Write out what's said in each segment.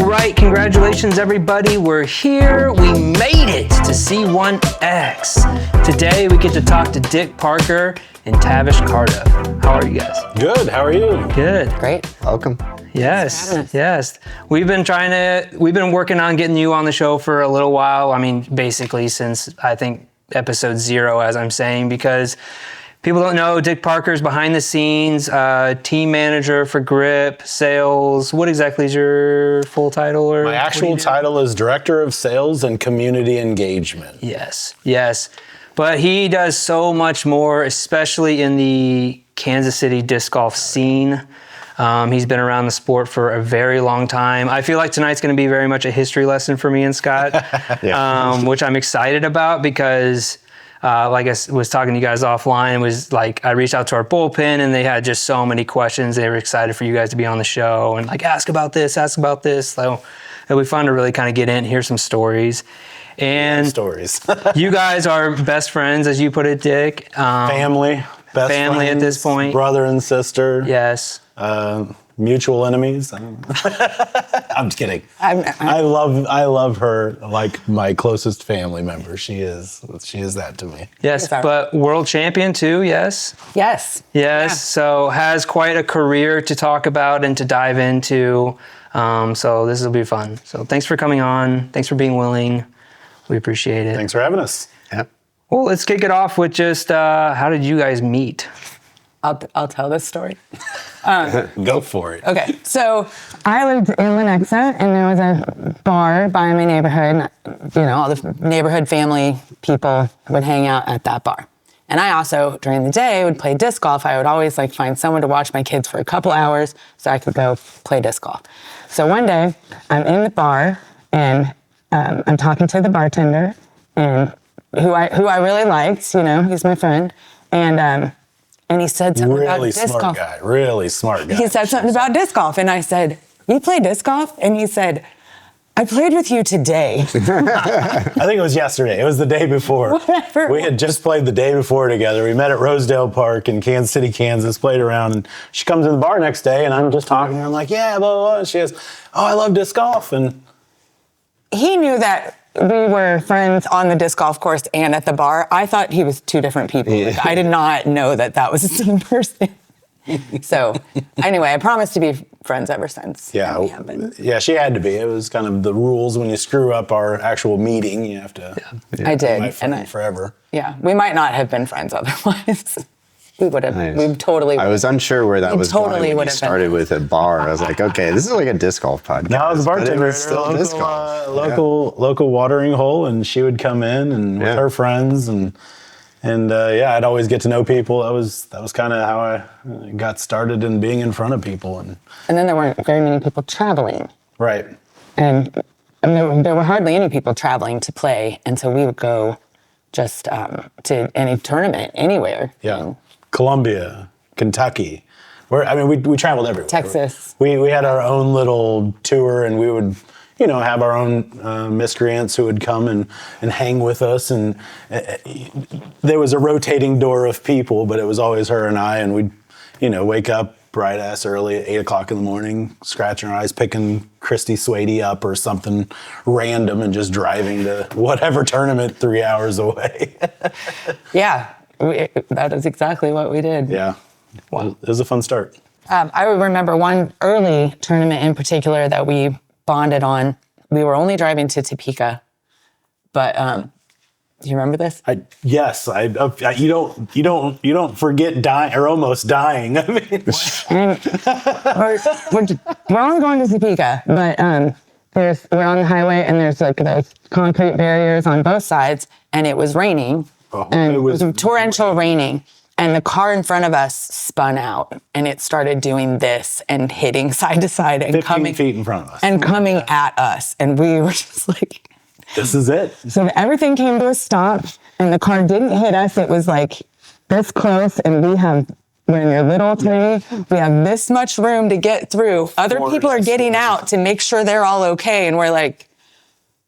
right, congratulations everybody. We're here. We made it to C1X. Today we get to talk to Dick Parker and Tavish Carduff. How are you guys? Good, how are you? Good. Great. Welcome. Yes. We've been working on getting you on the show for a little while. I mean, basically since I think episode 0, as I'm saying, because people don't know, Dick Parker's behind the scenes, team manager for Grip, sales. What exactly is your full title? Or My actual title is Director of Sales and Community Engagement. Yes. But he does so much more, especially in the Kansas City disc golf scene. He's been around the sport for a very long time. I feel like tonight's going to be very much a history lesson for me and Scott, which I'm excited about because like I was talking to you guys offline, it was like I reached out to our bullpen and they had just so many questions. They were excited for you guys to be on the show and like ask about this. So it'll be fun to really kind of get in, hear some stories. And stories. You guys are best friends, as you put it, Dick. Family. Best family friends, at this point. Brother and sister. Yes. Mutual enemies. I'm just kidding. I love her like my closest family member. She is that to me. Yes, but world champion too, yes? Yes. Yeah. So has quite a career to talk about and to dive into. So this will be fun. So thanks for coming on. Thanks for being willing. We appreciate it. Thanks for having us. Yeah. Well, let's kick it off with just how did you guys meet? I'll tell this story. Go for it. Okay, so I lived in Lenexa, and there was a bar by my neighborhood. You know, all the neighborhood family people would hang out at that bar. And I also, during the day, would play disc golf. I would always find someone to watch my kids for a couple hours so I could go play disc golf. So one day, I'm in the bar, and I'm talking to the bartender, and who I really liked. You know, he's my friend, and he said something about disc golf. Really smart guy. He said something about disc golf, and I said, "You play disc golf?" And he said, "I played with you today." I think it was yesterday. It was the day before. Whatever. We had just played the day before together. We met at Rosedale Park in Kansas City, Kansas, played around, and she comes in the bar next day, and I'm just talking to her. I'm like, yeah, blah, blah, blah. And she goes, oh, I love disc golf. And he knew that we were friends on the disc golf course and at the bar. I thought he was two different people. I did not know that was the same person. So anyway, I promised to be friends ever since. Yeah, she had to be. It was kind of the rules when you screw up our actual meeting. You have to. I did, my friend forever. Yeah, we might not have been friends otherwise. We would have. Nice. We totally. I was unsure where that was totally going when you started with a bar. I was like, okay, this is like a disc golf podcast. No, I was a bartender at a local watering hole, and she would come in and with her friends, and I'd always get to know people. That was kind of how I got started in being in front of people, and then there weren't very many people traveling. Right. And there were hardly any people traveling to play, and so we would go just to any tournament anywhere. Yeah. Columbia, Kentucky. We traveled everywhere. Texas. We had our own little tour, and we would, have our own miscreants who would come and hang with us. And there was a rotating door of people, but it was always her and I. And we'd, wake up bright ass early at 8 o'clock in the morning, scratching our eyes, picking Christy Swady up or something random, and just driving to whatever tournament 3 hours away. Yeah. That is exactly what we did. Yeah. Wow. It was a fun start. I remember one early tournament in particular that we bonded on. We were only driving to Topeka, but do you remember this? Yes. You don't forget dying or almost dying. I mean, we're only going to Topeka, but we're on the highway, and there's those concrete barriers on both sides, and it was raining. And it was torrential raining, and the car in front of us spun out, and it started doing this and hitting side to side and 15 feet in front of us and coming at us, and we were just like, "This is it." So everything came to a stop, and the car didn't hit us. It was like this close, and we're in your little tiny, we have this much room to get through. Other people are getting out to make sure they're all okay, and we're like,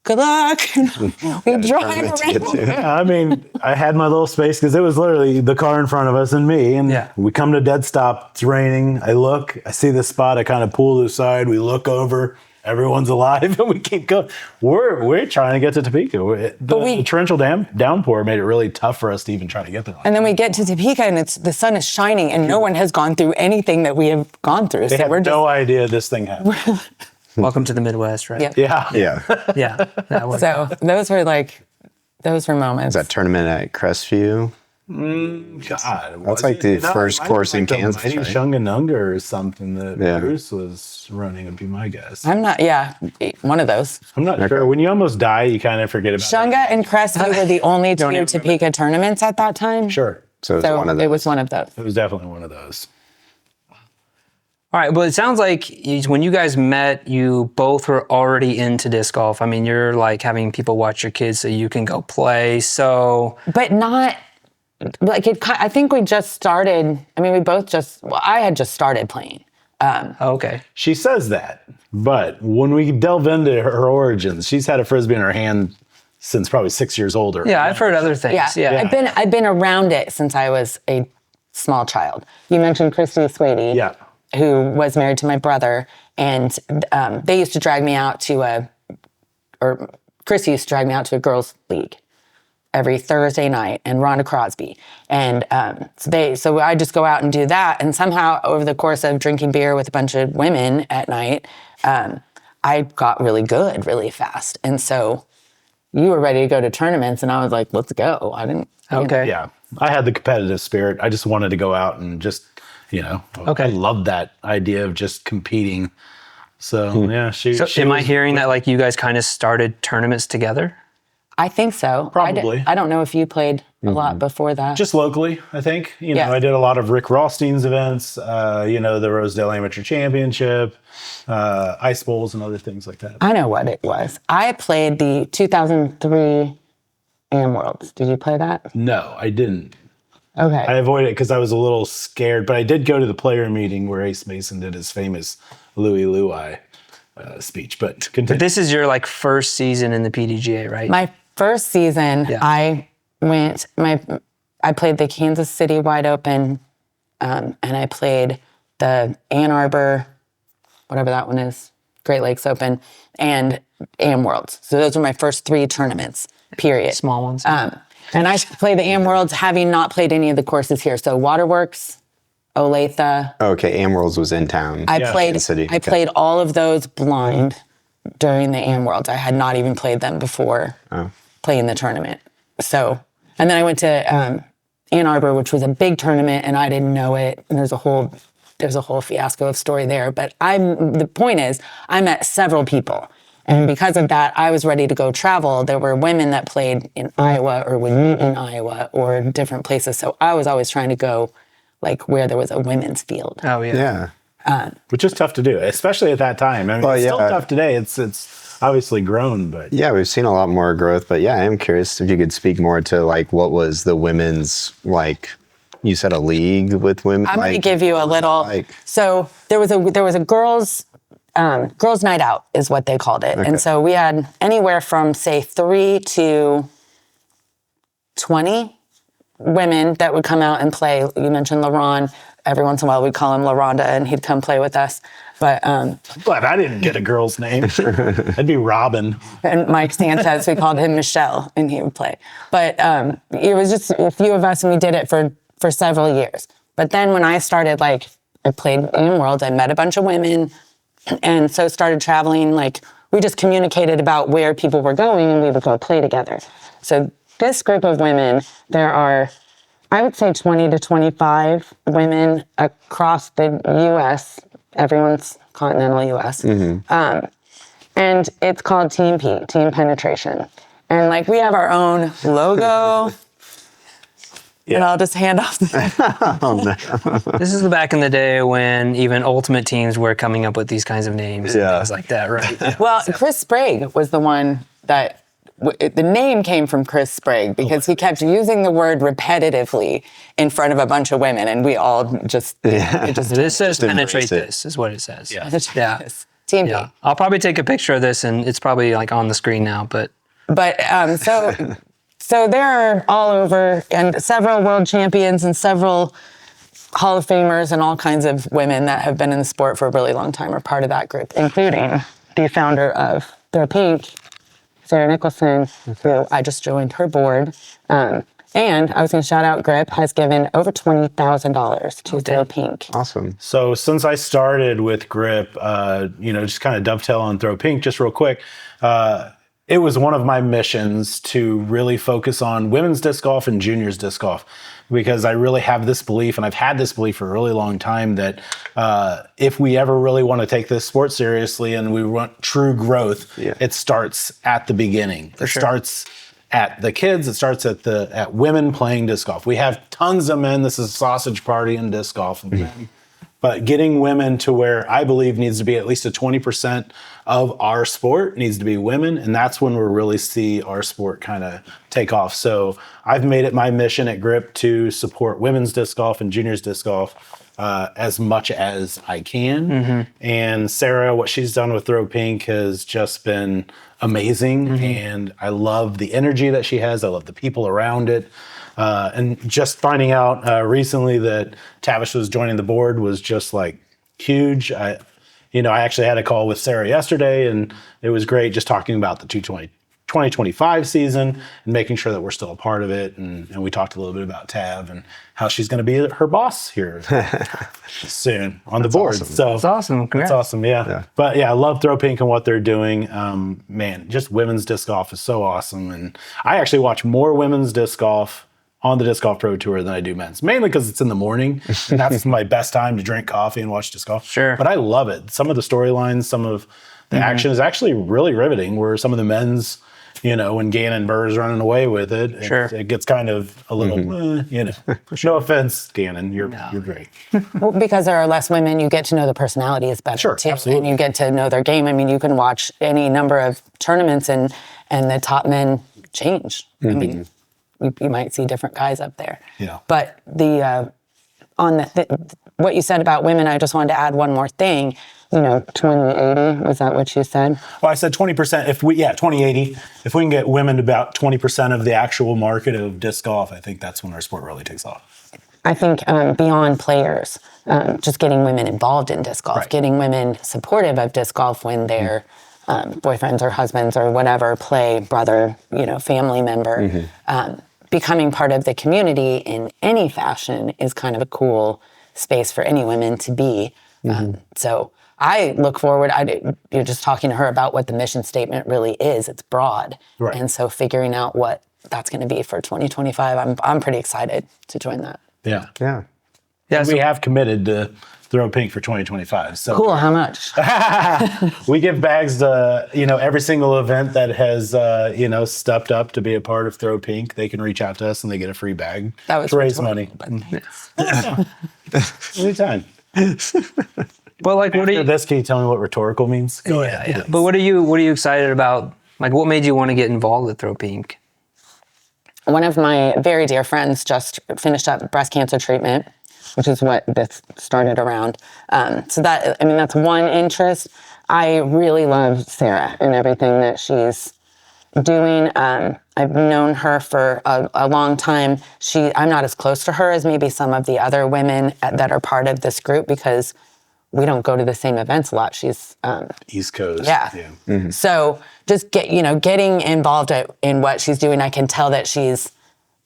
good luck. We drive around. Yeah, I had my little space because it was literally the car in front of us and me. And we come to a dead stop. It's raining. I look. I see this spot. I kind of pull to the side. We look over. everyone's alive and we keep going. We're trying to get to Topeka. The torrential downpour made it really tough for us to even try to get there. And then we get to Topeka and the sun is shining and no one has gone through anything that we have gone through. They have no idea this thing happened. Welcome to the Midwest, right? Yep. Yeah. Yeah. Yeah. That was, So those were moments. That tournament at Crestview. God, That's like the first course in Kansas, Mighty right? Shunganunga or something that Yeah. Bruce was running would be my guess. I'm not, one of those. I'm not sure. When you almost die, you kind of forget about it. Shunga and Crestview were the only two Topeka tournaments at that time. Sure. So it's one of it those. was one of those. It was definitely one of those. all right. Well, it sounds like when you guys met, you both were already into disc golf. I mean, you're like having people watch your kids so you can go play. So, But not, like, I think we just started, I mean, I had just started playing. okay. She says that, but when we delve into her origins, she's had a Frisbee in her hand since probably 6 years older. Yeah, I've heard other things. Yeah. I've been around it since I was a small child. You mentioned Christy Swady. Yeah. Who was married to my brother, and they used to drag me out to Christy used to drag me out to a girls' league every Thursday night, and Rhonda Crosby, and so I just go out and do that, and somehow over the course of drinking beer with a bunch of women at night, I got really good really fast, and so you were ready to go to tournaments, and I was like, let's go. I didn't. Okay. Yeah. I had the competitive spirit. I just wanted to go out and just, Okay. I loved that idea of just competing. So, yeah, she Am I was- hearing that like you guys kind of started tournaments together? I think so. Probably. I don't know if you played a lot before that. Just locally, I think. Yeah. I did a lot of Rick Rothstein's events, the Rosedale Amateur Championship, ice bowls and other things like that. I know what it was. I played the 2003 Am Worlds. Did you play that? No, I didn't. Okay. I avoided it because I was a little scared, but I did go to the player meeting where Ace Mason did his famous Louie Louie speech. But continue. This is your like first season in the PDGA, right? My first season, Yeah. I played the Kansas City Wide Open, and I played the Ann Arbor, whatever that one is, Great Lakes Open, and Am Worlds. So those were my first 3 tournaments, period. Small ones. And I played the Am Worlds having not played any of the courses here. So Waterworks, Olathe. Okay, Amworlds was in town. I Kansas City. I played all of those blind during the Am Worlds. I had not even played them before playing the tournament. So, and then I went to Ann Arbor, which was a big tournament, and I didn't know it. And there's a whole fiasco of story there. But the point is, I met several people. And because of that, I was ready to go travel. There were women that played in Iowa or would meet in Iowa or different places. So I was always trying to go like where there was a women's field. Oh Yeah. Which is tough to do, especially at that time. I mean, Well, it's still yeah. tough today. It's obviously grown, but Yeah, we've seen a lot more growth, but yeah, I am curious if you could speak more to like what was the women's, like you said, a league with women. I'm going to like, give you a little. like- So there was a girls' night out is what they called it, and so we had anywhere from say 3 to 20 women that would come out and play. You mentioned LaRon. Every once in a while, we'd call him LaRonda, and he'd come play with us. But glad I didn't get a girl's name. That'd be Robin. and Mike Sanchez, we called him Michelle, and he would play. But it was just a few of us, and we did it for several years. But then when I started, I played in Worlds, I met a bunch of women, and so started traveling. We just communicated about where people were going, and we would go play together. So this group of women, there are, I would say 20 to 25 women across the U.S., everyone's continental U.S., and it's called Team P, Team Penetration. And we have our own logo. And I'll just hand off This is back in the day when even ultimate teams were coming up with these kinds of names and Yeah. things like that, right? Yeah. Well, Chris Sprague was the one that, the name came from Chris Sprague because he kept using the word repetitively in front of a bunch of women, and we all just, it just This says penetrate it. this is what it says. Yeah. Yeah. Team P. Yeah. I'll probably take a picture of this and it's probably on the screen now, but But so there are all over, and several world champions and several Hall of Famers and all kinds of women that have been in the sport for a really long time are part of that group, including the founder of Throw Pink, Sarah Nicholson, who I just joined her board. And I was going to shout out Grip has given over $20,000 to Throw Pink. Awesome. So since I started with Grip, just kind of dovetail on Throw Pink just real quick. It was one of my missions to really focus on women's disc golf and juniors disc golf, because I really have this belief, and I've had this belief for a really long time, that if we ever really want to take this sport seriously and we want true growth, it starts at the beginning. It starts at the kids. It starts at women playing disc golf. We have tons of men. This is a sausage party in disc golf. But getting women to where I believe needs to be at least a 20% of our sport needs to be women. And that's when we'll really see our sport kind of take off. So I've made it my mission at Grip to support women's disc golf and juniors disc golf as much as I can. And Sarah, what she's done with Throw Pink has just been amazing. And I love the energy that she has. I love the people around it. And just finding out recently that Tavish was joining the board was just like huge. I actually had a call with Sarah yesterday, and it was great just talking about the 2025 season and making sure that we're still a part of it. And we talked a little bit about Tav and how she's going to be her boss here soon on the board. Awesome. So That's awesome. Congrats. That's awesome. Yeah. But yeah, I love Throw Pink and what they're doing. Man, just women's disc golf is so awesome. And I actually watch more women's disc golf on the Disc Golf Pro Tour than I do men's, mainly because it's in the morning and that's my best time to drink coffee and watch disc golf. Sure. But I love it. Some of the storylines, some of the action is actually really riveting, where some of the men's, when Gannon Burr is running away with it, it gets kind of a little, no offense, Gannon, you're great. Well, because there are less women, you get to know the personalities better, Sure, too. absolutely. And you get to know their game. I mean, you can watch any number of tournaments and the top men change. I mean, you might see different guys up there. Yeah. But what you said about women, I just wanted to add one more thing. 2080, was that what you said? Well, I said 20%. 2080. If we can get women to about 20% of the actual market of disc golf, I think that's when our sport really takes off. I think beyond players, just getting women involved in disc golf, getting women supportive of disc golf when their boyfriends or husbands or whatever play, brother, family member, becoming part of the community in any fashion is kind of a cool space for any women to be. So I look forward, you're just talking to her about what the mission statement really is. It's broad. Right. And so figuring out what that's going to be for 2025, I'm pretty excited to join that. Yeah. Yeah. Yeah, We have committed to Throw Pink for 2025. So Cool, how much? we give bags to, every single event that has, stepped up to be a part of Throw Pink. They can reach out to us and they get a free bag That was to raise rhetorical, money. but Anytime. But like, what are After you? this, can you tell me what rhetorical means? Go ahead. Yeah. But what are you excited about? Like, what made you want to get involved with Throw Pink? One of my very dear friends just finished up breast cancer treatment, which is what this started around. So that's one interest. I really love Sarah and everything that she's doing. I've known her for a long time. I'm not as close to her as maybe some of the other women that are part of this group because we don't go to the same events a lot. She's East Coast. yeah. So just getting involved in what she's doing, I can tell that she's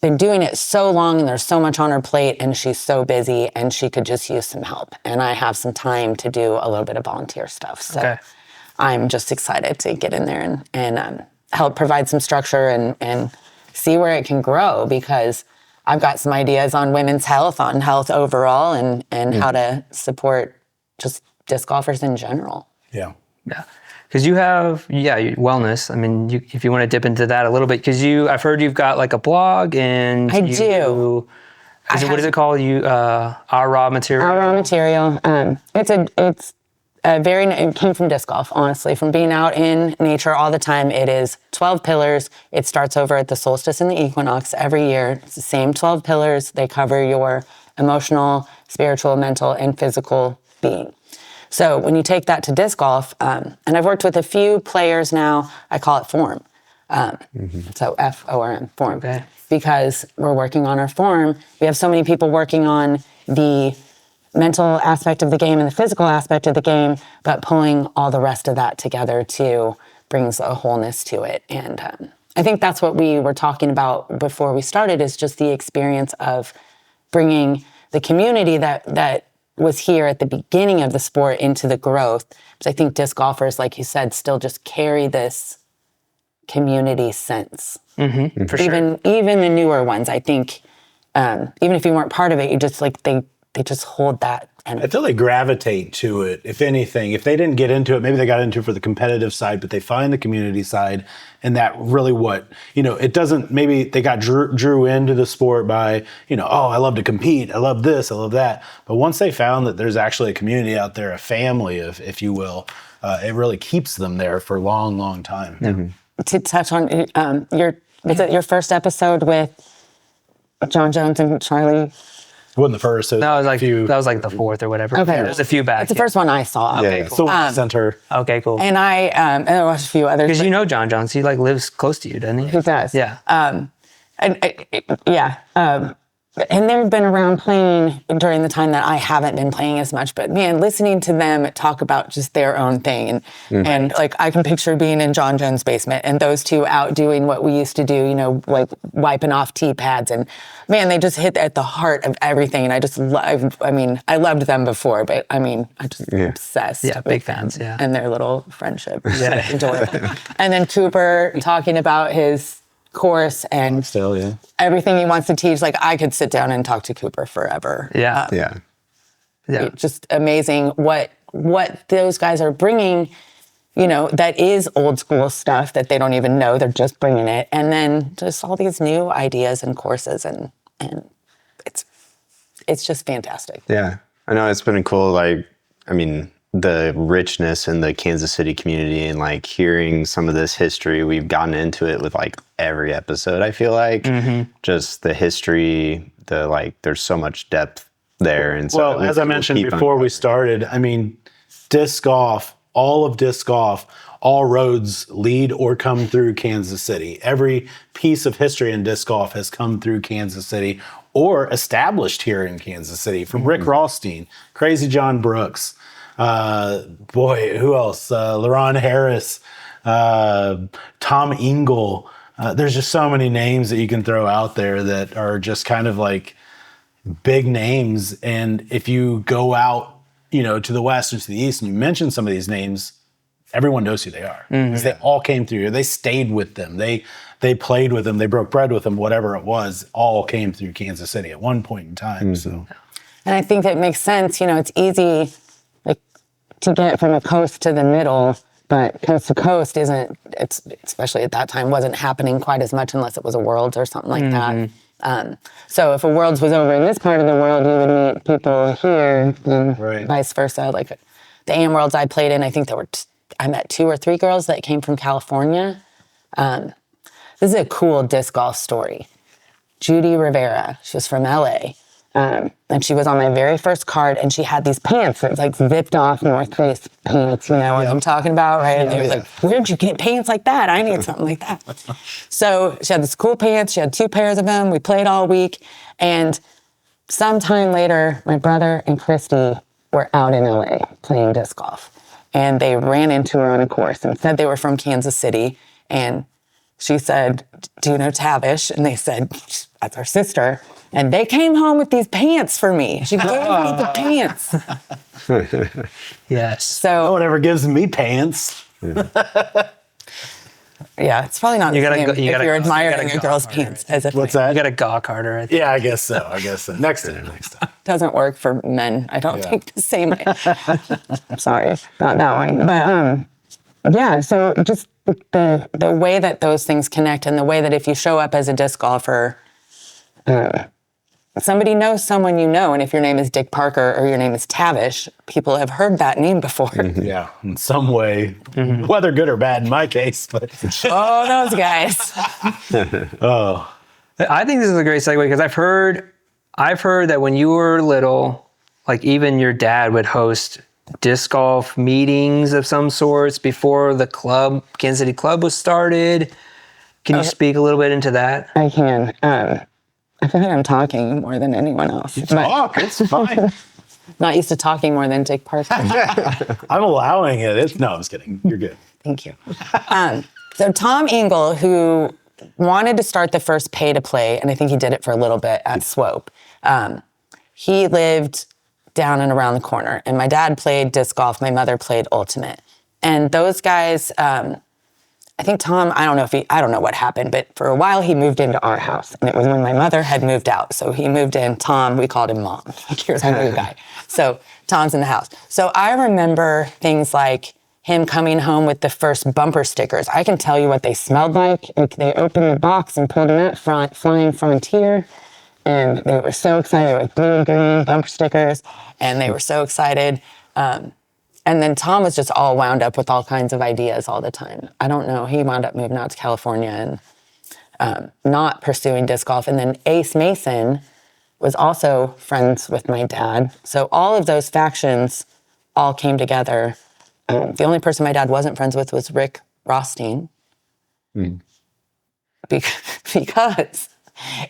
been doing it so long and there's so much on her plate and she's so busy and she could just use some help. And I have some time to do a little bit of volunteer stuff. So I'm just excited to get in there and help provide some structure and see where it can grow, because I've got some ideas on women's health, on health overall, and how to support just disc golfers in general. Yeah. Yeah. Because you have, wellness. I mean, if you want to dip into that a little bit, because I've heard you've got like a blog and I do. What is it called? Our Raw Material? Our Raw Material. It came from disc golf, honestly, from being out in nature all the time. It is 12 pillars. It starts over at the solstice and the equinox every year. It's the same 12 pillars. They cover your emotional, spiritual, mental, and physical being. So when you take that to disc golf, and I've worked with a few players now, I call it form. So F-O-R-M, form. Okay. Because we're working on our form. We have so many people working on the mental aspect of the game and the physical aspect of the game, but pulling all the rest of that together too brings a wholeness to it. And I think that's what we were talking about before we started, is just the experience of bringing the community that was here at the beginning of the sport into the growth. Because I think disc golfers, like you said, still just carry this community sense. For sure. Even the newer ones, I think, even if you weren't part of it, you just like they just hold that. And I feel they gravitate to it. If anything, if they didn't get into it, maybe they got into it for the competitive side, but they find the community side, and that really it doesn't. Maybe they got drew into the sport by oh, I love to compete, I love this, I love that. But once they found that there's actually a community out there, a family, if you will, it really keeps them there for a long, long time. To touch on was it your first episode with John Jones and Charlie? It wasn't the first. That was like the fourth or whatever. Okay. There's a few back. It's the first one I saw. Okay, It's cool. the one center. Okay, cool. And I watched a few others. Because you know John Jones, he like lives close to you, doesn't he? He does. Yeah. And they've been around playing during the time that I haven't been playing as much. But man, listening to them talk about just their own thing, and like I can picture being in John Jones' basement and those two out doing what we used to do, like wiping off tee pads, and man, they just hit at the heart of everything. And I just I loved them before, but I'm just obsessed. Yeah, big fans. Yeah. And their little friendship. Yeah. Enjoyable. And then Cooper talking about his course and Still, yeah. everything he wants to teach. Like I could sit down and talk to Cooper forever. Yeah. Yeah. It's just amazing what those guys are bringing, that is old school stuff that they don't even know. They're just bringing it. And then just all these new ideas and courses and it's just fantastic. Yeah. I know it's been cool. The richness in the Kansas City community and like hearing some of this history, we've gotten into it with like every episode, I feel like. Just the history, there's so much depth there. And so As I mentioned before we started, disc golf, all of disc golf, all roads lead or come through Kansas City. Every piece of history in disc golf has come through Kansas City or established here in Kansas City. From Rick Rothstein, Crazy John Brooks, who else? LaRon Harris, Tom Ingle. There's just so many names that you can throw out there that are just kind of like big names. And if you go out, to the west or to the east and you mention some of these names, everyone knows who they are. Because they all came through here. They stayed with them. They played with them. They broke bread with them. Whatever it was, all came through Kansas City at one point in time. So, And I think that makes sense. It's easy to get from a coast to the middle, but coast to coast especially at that time, wasn't happening quite as much unless it was a Worlds or something like that. So if a Worlds was over in this part of the world, you would meet people here and vice versa. Like the AM Worlds I played in, I think I met 2 or 3 girls that came from California. This is a cool disc golf story. Judy Rivera, she was from LA. And she was on my very first card, and she had these pants that was like zipped off North Face pants, what I'm talking about, right? And they were like, where'd you get pants like that? I need something like that. So she had these cool pants. She had 2 pairs of them. We played all week. And sometime later, my brother and Christy were out in LA playing disc golf. And they ran into her on a course and said they were from Kansas City. And she said, do you know Tavish? And they said, that's our sister. And they came home with these pants for me. She gave me the pants. Yes. So no one ever gives me pants. yeah, it's probably not the same if you're admiring a girl's harder, pants as a What's fan. that? You got a gawk harder, I think. Yeah, I guess so. Next time. Doesn't work for men. I don't think the same way. I'm sorry about that one. But so just the way that those things connect, and the way that if you show up as a disc golfer, somebody knows someone you know, and if your name is Dick Parker or your name is Tavish, people have heard that name before. Yeah, in some way, whether good or bad in my case. But Oh, those guys. I think this is a great segue because I've heard that when you were little, like even your dad would host disc golf meetings of some sorts before the Kansas City Club was started. Can you speak a little bit into that? I can. I feel like I'm talking more than anyone else. talk, it's fine. Not used to talking more than Dick Parker. I'm allowing it. No, I'm just kidding. You're good. Thank you. So Tom Engel, who wanted to start the first pay to play, and I think he did it for a little bit at Swope. He lived down and around the corner, and my dad played disc golf. My mother played ultimate, and those guys. I think Tom, I don't know what happened, but for a while he moved into our house. And it was when my mother had moved out. So he moved in. Tom, we called him Mom. Here's our new guy. So Tom's in the house. So I remember things like him coming home with the first bumper stickers. I can tell you what they smelled like. They opened the box and pulled them out front, Flying Frontier. And they were so excited with blue and green bumper stickers. And they were so excited. And then Tom was just all wound up with all kinds of ideas all the time. I don't know. He wound up moving out to California and not pursuing disc golf. And then Ace Mason was also friends with my dad. So all of those factions all came together. The only person my dad wasn't friends with was Rick Rothstein. Because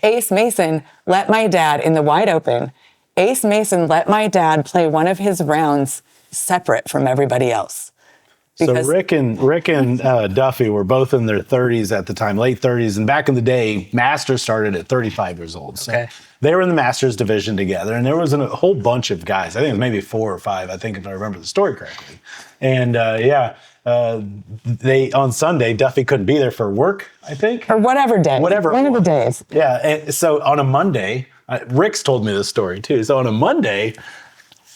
Ace Mason let my dad, in the wide open, Ace Mason let my dad play one of his rounds separate from everybody else. So Rick and Duffy were both in their 30s at the time, late 30s. And back in the day, Masters started at 35 years old. So they were in the Masters division together. And there was a whole bunch of guys. I think it was maybe 4 or 5, I think, if I remember the story correctly. And they on Sunday, Duffy couldn't be there for work, I think. Or whatever day. One of the days. Yeah. And so on a Monday, Rick's told me this story too. So on a Monday,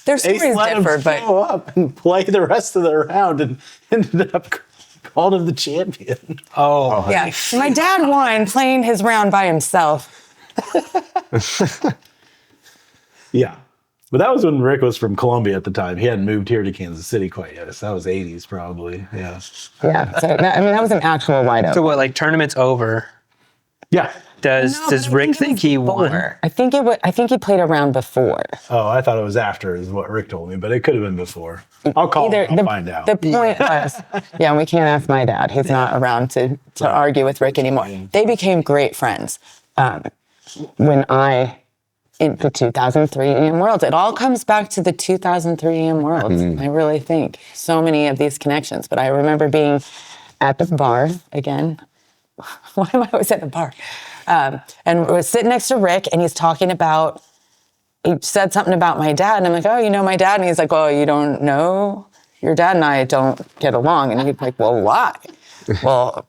their stories differ, but show up and play the rest of the round and ended up calling him the champion. Oh, yeah. My dad won playing his round by himself. Yeah. But that was when Rick was from Columbia at the time. He hadn't moved here to Kansas City quite yet. So that was 80s probably. Yeah. Yeah. So that was an actual wide open. so what? Like tournament's over. Yeah. Does Rick think he won? I think he played a round before. Oh, I thought it was after is what Rick told me, but it could have been before. I'll call him. I'll find out. The point was, yeah, we can't ask my dad. He's not around to argue with Rick anymore. They became great friends. When in the 2003 EM Worlds. It all comes back to the 2003 EM Worlds. I really think so many of these connections. But I remember being at the bar again. Why am I always at the bar? And was sitting next to Rick, and he's talking about. He said something about my dad, and I'm like, "Oh, you know my dad?" And he's like, "Oh, you don't know? Your dad and I don't get along." And he's like, "Well, why?" Well,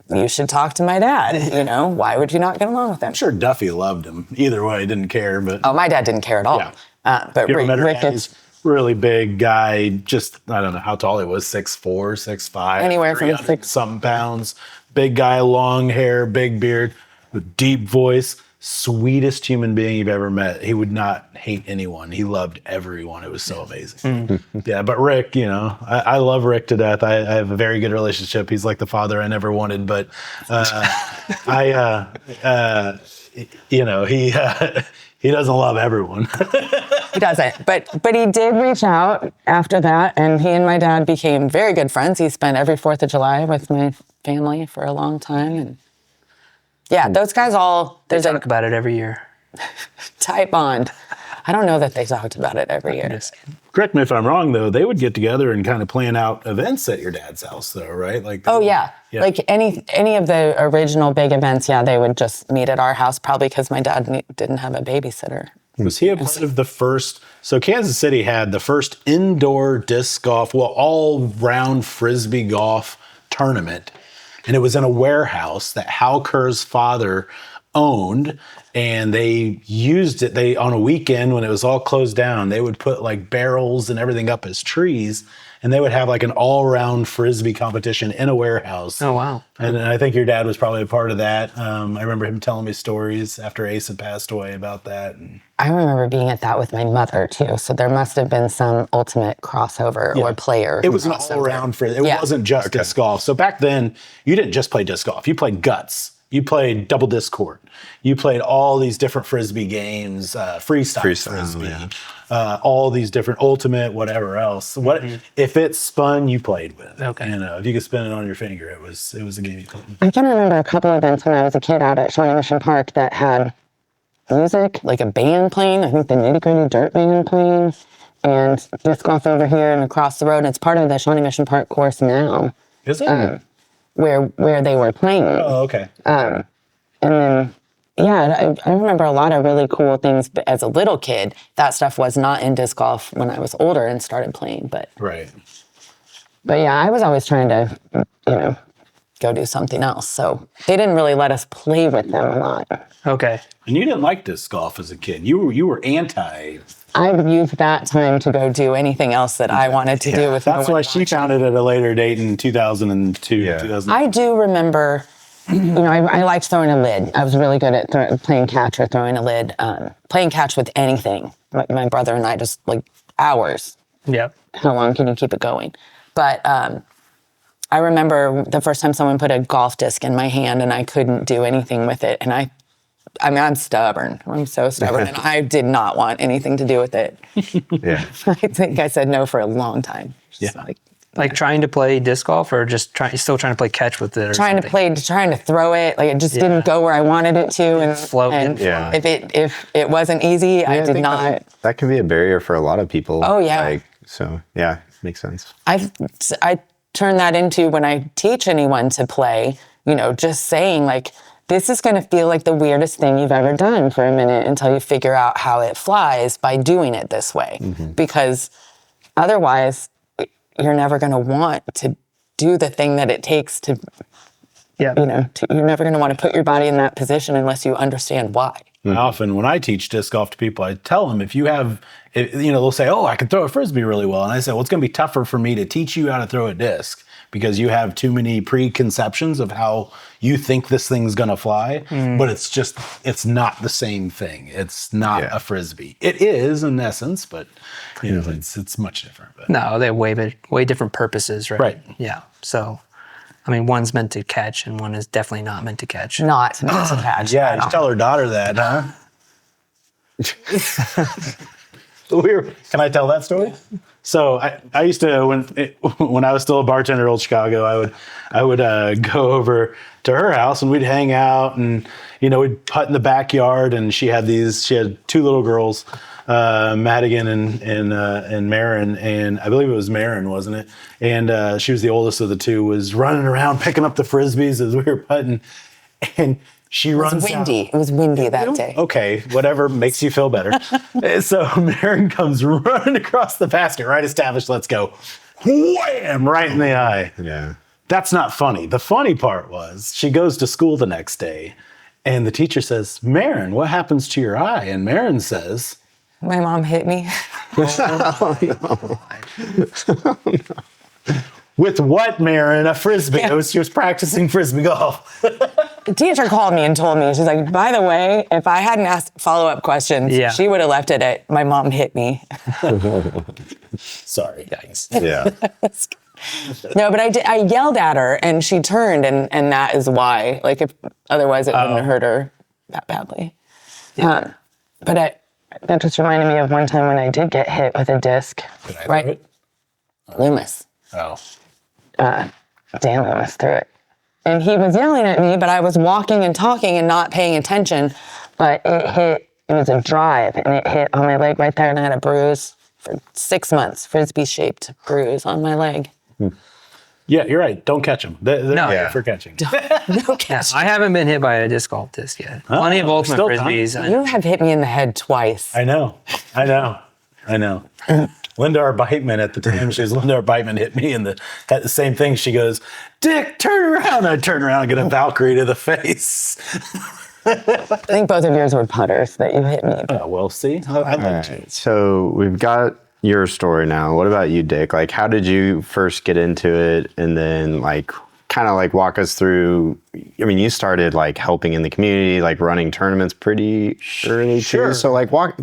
you should talk to my dad. You know, why would you not get along with him? I'm sure Duffy loved him. Either way, didn't care. But oh, my dad didn't care at all. Yeah. But Rick is really big guy. Just I don't know how tall he was. 6'4", 6'5", anywhere from 6 some pounds. Big guy, long hair, big beard, with deep voice. Sweetest human being you've ever met. He would not hate anyone. He loved everyone. It was so amazing. Yeah, but Rick, you know, I love Rick to death. I have a very good relationship. He's like the father I never wanted, but you know, he doesn't love everyone. He doesn't. But he did reach out after that, and he and my dad became very good friends. He spent every 4th of July with my family for a long time, and yeah, those guys all They talk about it every year. tight bond. I don't know that they talked about it every year. Correct me if I'm wrong, though. They would get together and kind of plan out events at your dad's house, though, right? Like, Oh yeah. Like any of the original big events, yeah, they would just meet at our house, probably because my dad didn't have a babysitter. Was he a part of the first? So Kansas City had the first indoor disc golf, well, all-round frisbee golf tournament, and it was in a warehouse that Hal Kerr's father owned, and they used it. They on a weekend when it was all closed down, they would put like barrels and everything up as trees, and they would have like an all-round frisbee competition in a warehouse. Oh wow! And I think your dad was probably a part of that. I remember him telling me stories after Ace had passed away about that. And I remember being at that with my mother too. So there must have been some ultimate crossover or player. It was an all-around frisbee. It wasn't just disc golf. So back then, you didn't just play disc golf. You played guts. You played double disc court. You played all these different frisbee games, freestyle frisbee, all these different ultimate, whatever else. What if it spun? You played with. Okay. You know, if you could spin it on your finger, it was a game you played. I can remember a couple events when I was a kid out at Shawnee Mission Park that had music, like a band playing. I think the Nitty Gritty Dirt Band playing, and disc golf over here and across the road. And it's part of the Shawnee Mission Park course now, Is it? where they were playing. Oh, okay. And then, yeah, I remember a lot of really cool things. But as a little kid, that stuff was not in disc golf when I was older and started playing. But Right. yeah, I was always trying to, go do something else. So they didn't really let us play with them a lot. Okay. And you didn't like disc golf as a kid. You were anti. I used that time to go do anything else that I wanted to do with That's no why one she watching. found it at a later date in 2002, Yeah. 2000. I do remember, I liked throwing a lid. I was really good at playing catch or throwing a lid. Playing catch with anything. My brother and I just like hours. Yep. How long can you keep it going? But I remember the first time someone put a golf disc in my hand and I couldn't do anything with it. And I'm stubborn. I'm so stubborn. And I did not want anything to do with it. Yeah. I think I said no for a long time. Just Yeah. Like trying to play disc golf or just still trying to play catch with it or trying to throw it. Like it just didn't go where I wanted it to. And Float. And Yeah. if it wasn't easy, I did not. That can be a barrier for a lot of people. Oh, yeah. Like, so yeah, makes sense. I turn that into when I teach anyone to play, just saying like, this is going to feel like the weirdest thing you've ever done for a minute until you figure out how it flies by doing it this way. Mm-hmm. Because otherwise, you're never going to want to do the thing that it takes to, Yeah. you're never going to want to put your body in that position unless you understand why. Often when I teach disc golf to people, I tell them they'll say, oh, I can throw a Frisbee really well. And I say, well, it's going to be tougher for me to teach you how to throw a disc because you have too many preconceptions of how you think this thing's going to fly. But it's not the same thing. It's not a Frisbee. It is in essence, but it's much different. But. No, they have way different purposes, right? Right. Yeah. So, I mean, one's meant to catch and one is definitely not meant to catch. Not meant to catch. Yeah, just tell her daughter that, huh? Can I tell that story? So I used to when I was still a bartender in Old Chicago, I would go over to her house and we'd hang out and we'd putt in the backyard and she had two little girls, Madigan and Marin, and I believe it was Marin, wasn't it? And she was the oldest of the two, was running around picking up the Frisbees as we were putting, and she runs out. It was windy that day. Okay, whatever makes you feel better. So Marin comes running across the basket, right as Tavish lets go. Wham! Right in the eye. Yeah. That's not funny. The funny part was she goes to school the next day and the teacher says, Marin, what happens to your eye? And Marin says, My mom hit me. with what, Marin? A Frisbee. She was practicing Frisbee golf. The teacher called me and told me, she's like, by the way, if I hadn't asked follow-up questions, she would have left it at my mom hit me. Sorry, guys. Yeah. No, but I yelled at her and she turned and that is why. Like if otherwise it wouldn't have hurt her that badly. But that just reminded me of one time when I did get hit with a disc. Did I Right. throw it? Loomis. Oh. Dan Loomis threw it. And he was yelling at me, but I was walking and talking and not paying attention. But it was a drive, and it hit on my leg right there, and I had a bruise for 6 months, Frisbee-shaped bruise on my leg. Yeah, you're right. Don't catch them. They're No. for catching. No catch. I haven't been hit by a disc golf disc yet. Plenty of ultimate still time. Frisbees. You have hit me in the head twice. I know. Linda R. Beitman at the time, Linda R. Beitman hit me and had the same thing. She goes, Dick, turn around. I turn around and get a Valkyrie to the face. I think both of yours were putters that you hit me. Oh, well, see? I All like right. So we've got your story now. What about you, Dick? Like, how did you first get into it? And then, like, kind of like walk us through. I mean, you started like helping in the community, like running tournaments pretty early too. So like before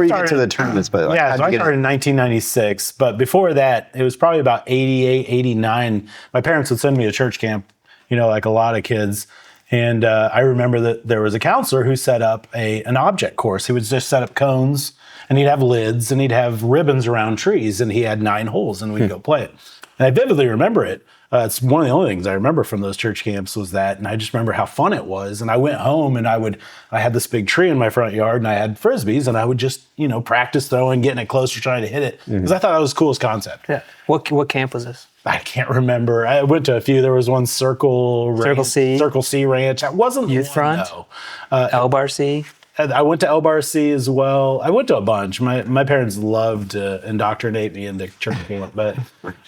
you get to the tournaments, but like, yeah, so I started in 1996, but before that, it was probably about 88, 89. My parents would send me to church camp, like a lot of kids. And I remember that there was a counselor who set up an object course. He would just set up cones and he'd have lids and he'd have ribbons around trees and he had 9 holes and we'd go play it. And I vividly remember it. It's one of the only things I remember from those church camps was that, and I just remember how fun it was. And I went home and I had this big tree in my front yard and I had Frisbees and I would just, practice throwing, getting it closer, trying to hit it. Because I thought that was the coolest concept. Yeah. What camp was this? I can't remember. I went to a few. There was one Circle C Ranch. I wasn't Youth Front? though. Elbar C? I went to Elbar C as well. I went to a bunch. My parents loved to indoctrinate me in the church camp, but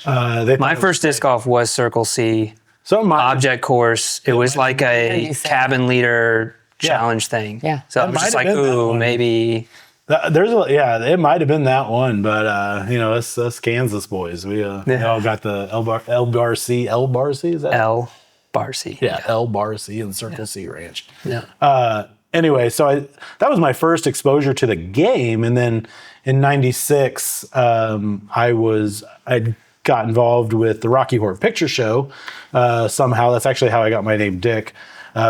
my first disc golf was Circle C object course. It was like a cabin leader challenge thing. Yeah. So I was just like, ooh, maybe. It might have been that one, but us Kansas boys, we all got the Elbar C. Is that Elbar C? Yeah, Elbar C and Circle C Ranch. Yeah. Anyway, so that was my first exposure to the game, and then in '96, I got involved with the Rocky Horror Picture Show. Somehow, that's actually how I got my name Dick.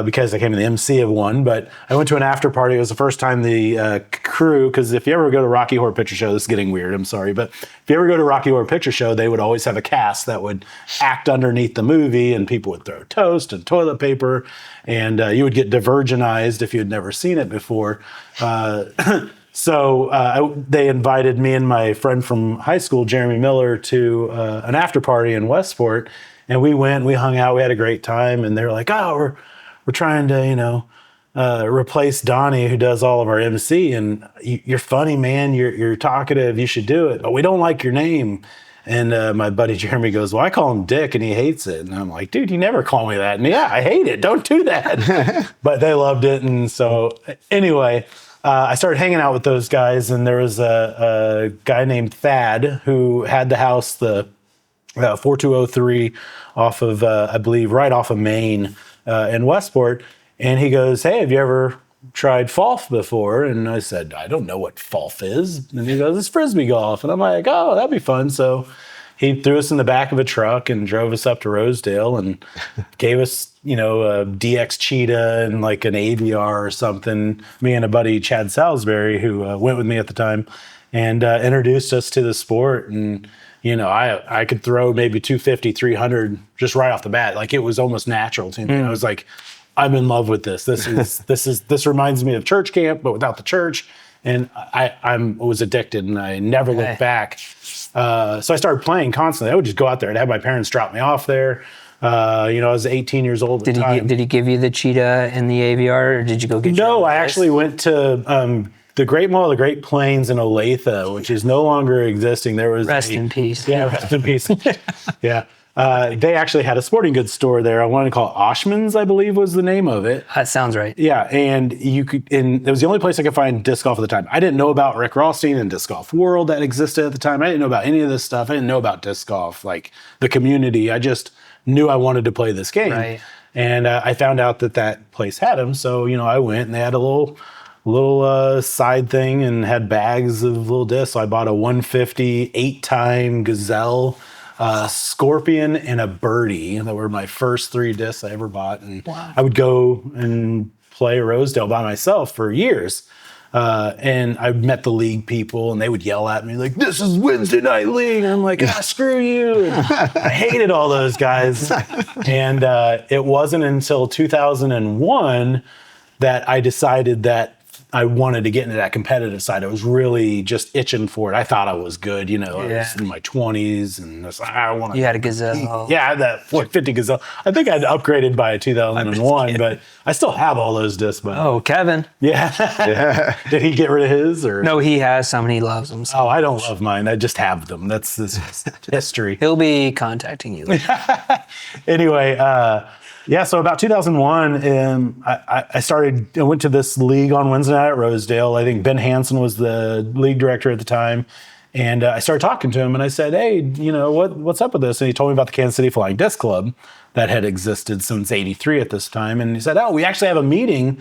Because I came to the MC of one, but I went to an after party. It was the first time the crew, because if you ever go to Rocky Horror Picture Show, this is getting weird, I'm sorry, but if you ever go to Rocky Horror Picture Show, they would always have a cast that would act underneath the movie, and people would throw toast and toilet paper, and you would get divergenized if you had never seen it before. So they invited me and my friend from high school, Jeremy Miller, to an after party in Westport, and we went, we hung out, we had a great time, and they were like, oh, we're trying to, replace Donnie, who does all of our MC, and you're funny, man. You're talkative. You should do it. But we don't like your name. And my buddy Jeremy goes, well, I call him Dick, and he hates it. And I'm like, dude, you never call me that. And yeah, I hate it. Don't do that. But they loved it. And so anyway, I started hanging out with those guys, and there was a guy named Thad who had the house, the 4203 off of, I believe, right off of Main, in Westport, and he goes, hey, have you ever tried Falf before? And I said, I don't know what Falf is. And he goes, it's Frisbee golf. And I'm like, oh, that'd be fun. So he threw us in the back of a truck and drove us up to Rosedale and gave us, a DX Cheetah and like an AVR or something. Me and a buddy, Chad Salisbury, who went with me at the time, and introduced us to the sport. And I could throw maybe 250, 300 just right off the bat. Like it was almost natural to me. I was like, I'm in love with this. This reminds me of church camp, but without the church. And I was addicted, and I never looked back. So I started playing constantly. I would just go out there. I'd have my parents drop me off there. I was 18 years old at the time. Did he give you the Cheetah and the AVR, or did you go get your own I actually went to the Great Mall of the Great Plains in Olathe, which is no longer existing. There was Rest in peace. Yeah, rest in peace. Yeah. They actually had a sporting goods store there. I wanted to call it Oshman's, I believe was the name of it. That sounds right. Yeah, and it was the only place I could find disc golf at the time. I didn't know about Rick Rothstein and Disc Golf World that existed at the time. I didn't know about any of this stuff. I didn't know about disc golf, like the community. I just knew I wanted to play this game. Right. And I found out that place had them. So, I went, and they had a little side thing and had bags of little discs. So I bought a 150 8-time Gazelle, Scorpion, and a Birdie. That were my first 3 discs I ever bought. And I would go and play Rosedale by myself for years. And I met the league people, and they would yell at me like, this is Wednesday night league. And I'm like, screw you. And I hated all those guys. And it wasn't until 2001 that I decided that I wanted to get into that competitive side. I was really just itching for it. I thought I was good, I was in my 20s, and I was like, I want to. You had a Gazelle. Yeah, I had that 450 Gazelle. I think I'd upgraded by 2001, but I still have all those discs. But oh, Kevin. Yeah. Did he get rid of his? Or no, he has some, and he loves them. So. Oh, I don't love mine. I just have them. That's history. He'll be contacting you. Anyway, so about 2001, I went to this league on Wednesday night at Rosedale. I think Ben Hansen was the league director at the time. And I started talking to him, and I said, hey, what's up with this? And he told me about the Kansas City Flying Disc Club that had existed since '83 at this time. And he said, oh, we actually have a meeting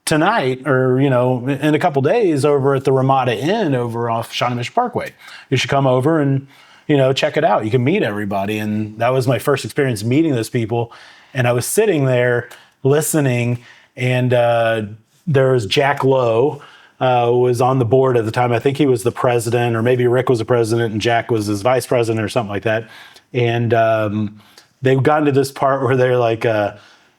tonight or, in a couple days over at the Ramada Inn over off Shawnee Mission Parkway. You should come over and, check it out. You can meet everybody. And that was my first experience meeting those people. And I was sitting there listening, and there was Jack Lowe, was on the board at the time. I think he was the president, or maybe Rick was the president and Jack was his vice president or something like that. And they got into this part where they're like,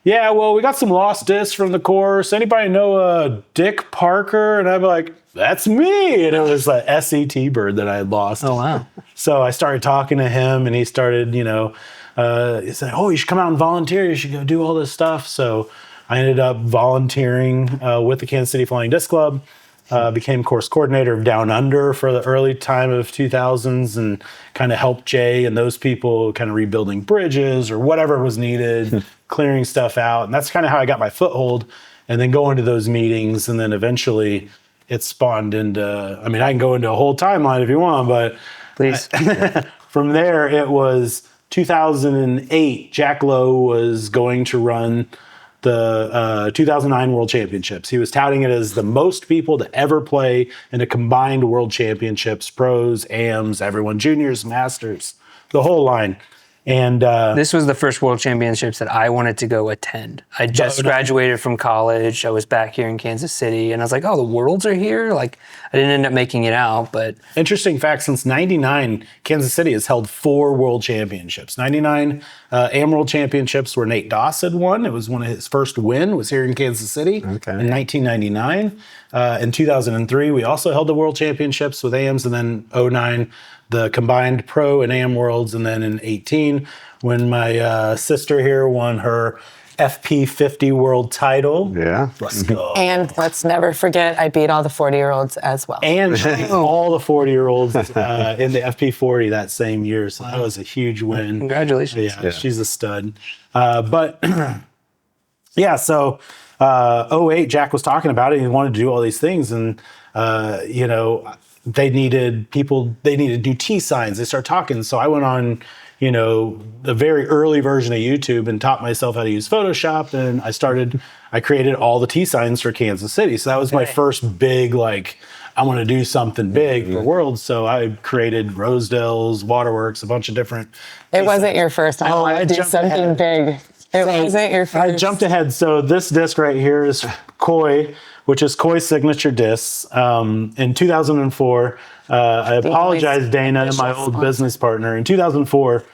yeah, well, we got some lost discs from the course. Anybody know Dick Parker? And I'm like, that's me. And it was a SET bird that I had lost. Oh, wow. So I started talking to him, and he started, he said, oh, you should come out and volunteer. You should go do all this stuff. So I ended up volunteering with the Kansas City Flying Disc Club. Became course coordinator of Down Under for the early time of 2000s, and kind of helped Jay and those people kind of rebuilding bridges or whatever was needed, clearing stuff out. And that's kind of how I got my foothold, and then going to those meetings. And then eventually it spawned into, I mean, I can go into a whole timeline if you want, but Please. from there it was 2008. Jack Lowe was going to run the 2009 World Championships. He was touting it as the most people to ever play in a combined World Championships, pros, AMs, everyone, juniors, masters, the whole line. And This was the first World Championships that I wanted to go attend. I just graduated from college. I was back here in Kansas City, and I was like, oh, the Worlds are here? Like, I didn't end up making it out, but... Interesting fact, since 99, Kansas City has held 4 World Championships. 99 AM World Championships where Nate Doss had won. It was one of his first win, was here in Kansas City in 1999. In 2003, we also held the World Championships with AMs, and then 09, the combined pro and AM Worlds. And then in 18, when my sister here won her FP50 world title. Yeah. Let's go. And let's never forget, I beat all the 40-year-olds as well. And all the 40-year-olds in the FP40 that same year. So that was a huge win. Congratulations. Yeah, she's a stud. But yeah, so 08, Jack was talking about it. He wanted to do all these things. And, they needed to do T signs. They start talking. So I went on, the very early version of YouTube and taught myself how to use Photoshop. And I created all the T signs for Kansas City. So that was my first big, I want to do something big for Worlds. So I created Rosedale's, Waterworks, a bunch of different. It wasn't your first time. Oh, I I do jumped something ahead. big. It wasn't your first. I jumped ahead. So this disc right here is Koi, which is Koi's signature discs. In 2004, I apologize, Dana, my old business partner. In 2004,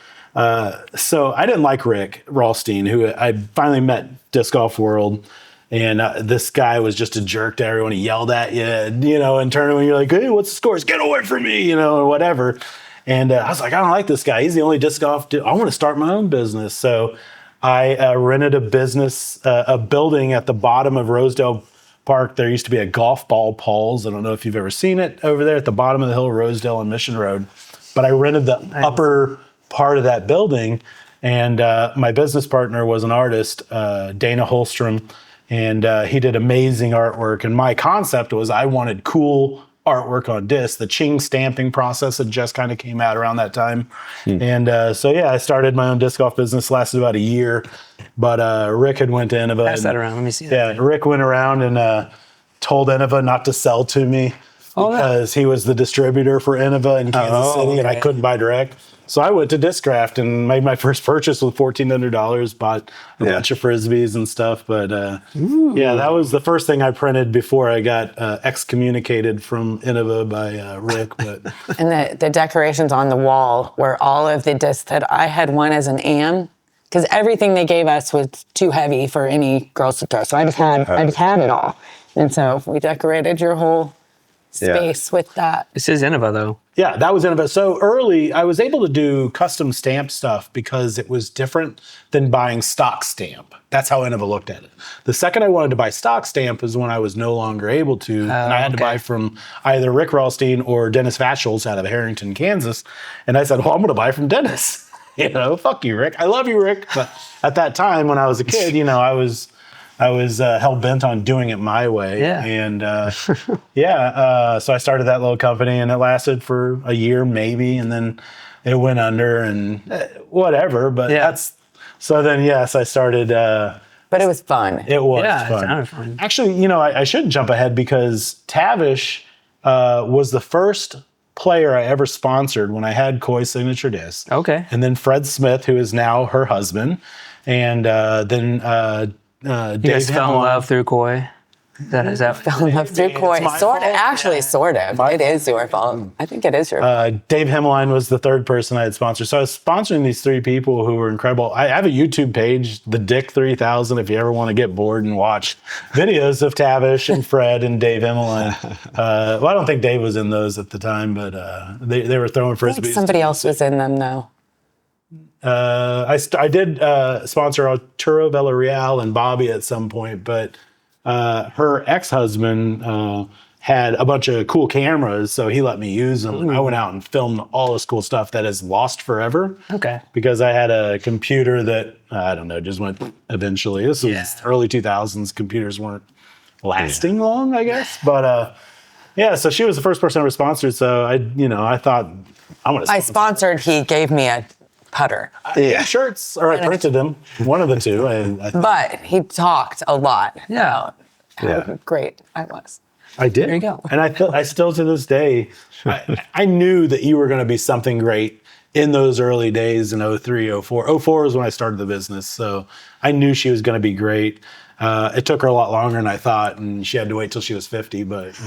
so I didn't like Rick Ralstein, who I finally met Disc Golf World. And this guy was just a jerk to everyone. He yelled at you, and turn when you're like, hey, what's the scores? Get away from me, or whatever. And I was like, I don't like this guy. He's the only disc golf I want to start my own business. So I rented a building at the bottom of Rosedale Park. There used to be a golf ball Paul's. I don't know if you've ever seen it over there at the bottom of the hill, Rosedale and Mission Road. But I rented the upper part of that building. And my business partner was an artist, Dana Holstrom. And he did amazing artwork. And my concept was I wanted cool artwork on disc. The Ching stamping process had just kind of came out around that time. And so, yeah, I started my own disc golf business, lasted about a year. But Rick had went to Innova. Pass that around. Let me see that. Yeah, Rick went around and told Innova not to sell to me because he was the distributor for Innova in Kansas City, and I couldn't buy direct. So I went to Discraft and made my first purchase with $1,400, bought a bunch of Frisbees and stuff. But yeah, that was the first thing I printed before I got excommunicated from Innova by Rick. But And the decorations on the wall were all of the discs that I had won as an AM, because everything they gave us was too heavy for any girls to throw. So I just had it all. And so we decorated your whole space with that. This is Innova, though. yeah, that was Innova. So early, I was able to do custom stamp stuff because it was different than buying stock stamp. That's how Innova looked at it. The second I wanted to buy stock stamp is when I was no longer able to, and I had to buy from either Rick Ralstein or Dennis Vatchels out of Harrington, Kansas. And I said, well, I'm going to buy from Dennis. Fuck you, Rick. I love you, Rick. But at that time, when I was a kid, I was hell bent on doing it my way. Yeah. And so I started that little company, and it lasted for a year maybe, and then it went under and whatever. But so then, yes, I started. But it was fun. It was Yeah, fun. it sounded fun. Actually, I should jump ahead because Tavish was the first player I ever sponsored when I had Koi's signature disc. Okay. And then Fred Smith, who is now her husband, and then You Dave guys fell in love through Koi. Is that Fell in love through court. my Sort of, fault. actually, sort of. It is your fault. I think it is your fault. Dave Hemmeline was the third person I had sponsored. So I was sponsoring these three people who were incredible. I have a YouTube page, The Dick 3000, if you ever want to get bored and watch videos of Tavish and Fred and Dave Hemmeline. Well, I don't think Dave was in those at the time, but they were throwing I think frisbees. somebody else was in them, though. I did sponsor Arturo Villarreal and Bobby at some point, but her ex-husband had a bunch of cool cameras, so he let me use them. And I went out and filmed all this cool stuff that is lost forever. Okay. Because I had a computer that, I don't know, just went eventually. This was early 2000s. Computers weren't lasting long, I guess. But yeah, so she was the first person I ever sponsored. So I thought, I want to I sponsored, he gave me a putter. shirts, or I printed them. One of the two. But he talked a lot. Yeah. How great I was. I did. There you go. And I still to this day, I knew that you were going to be something great in those early days in 03, 04. 04 was when I started the business. So I knew she was going to be great. It took her a lot longer than I thought, and she had to wait till she was 50. But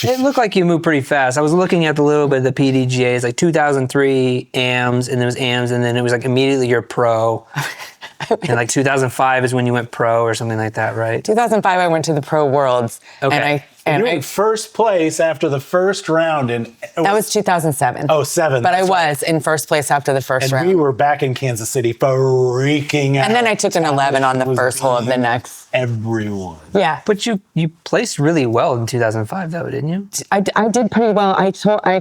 It looked like you moved pretty fast. I was looking at the little bit of the PDGAs, like 2003 AMs, and there was AMs, and then it was like immediately you're pro. And like 2005 is when you went pro or something like that, right? 2005, I went to the Pro Worlds. Okay. And you were I in first place after the first round. that was 2007. Oh, 7. But I was in first place after the first And round. we were back in Kansas City freaking out. And then I took an 11 on the Was first hole of the beating next. Everyone. Yeah. But you placed really well in 2005, though, didn't you? I did pretty well. I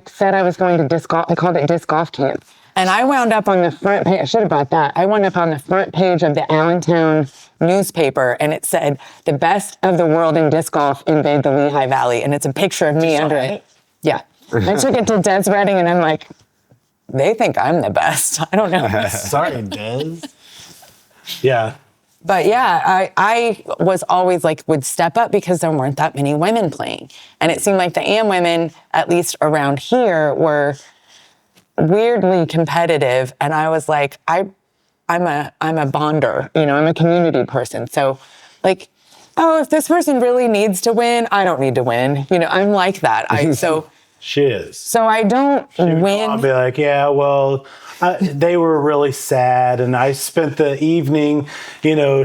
said I was going to disc golf. I called it disc golf camp. And I wound up on the front page. I should have brought that. I wound up on the front page of the Allentown newspaper, and it said, "The best of the world in disc golf invade the Lehigh Valley." And it's a picture of me under it. Yeah. I took it to Des Redding, and I'm like, they think I'm the best. I don't know. Sorry, Des. Yeah. But yeah, I was always like, would step up because there weren't that many women playing. And it seemed like the AM women, at least around here, were weirdly competitive. And I was like, I'm a bonder, I'm a community person. So like, oh, if this person really needs to win, I don't need to win. I'm like that. She is. So I don't win. I'll be like, yeah, well, they were really sad, and I spent the evening,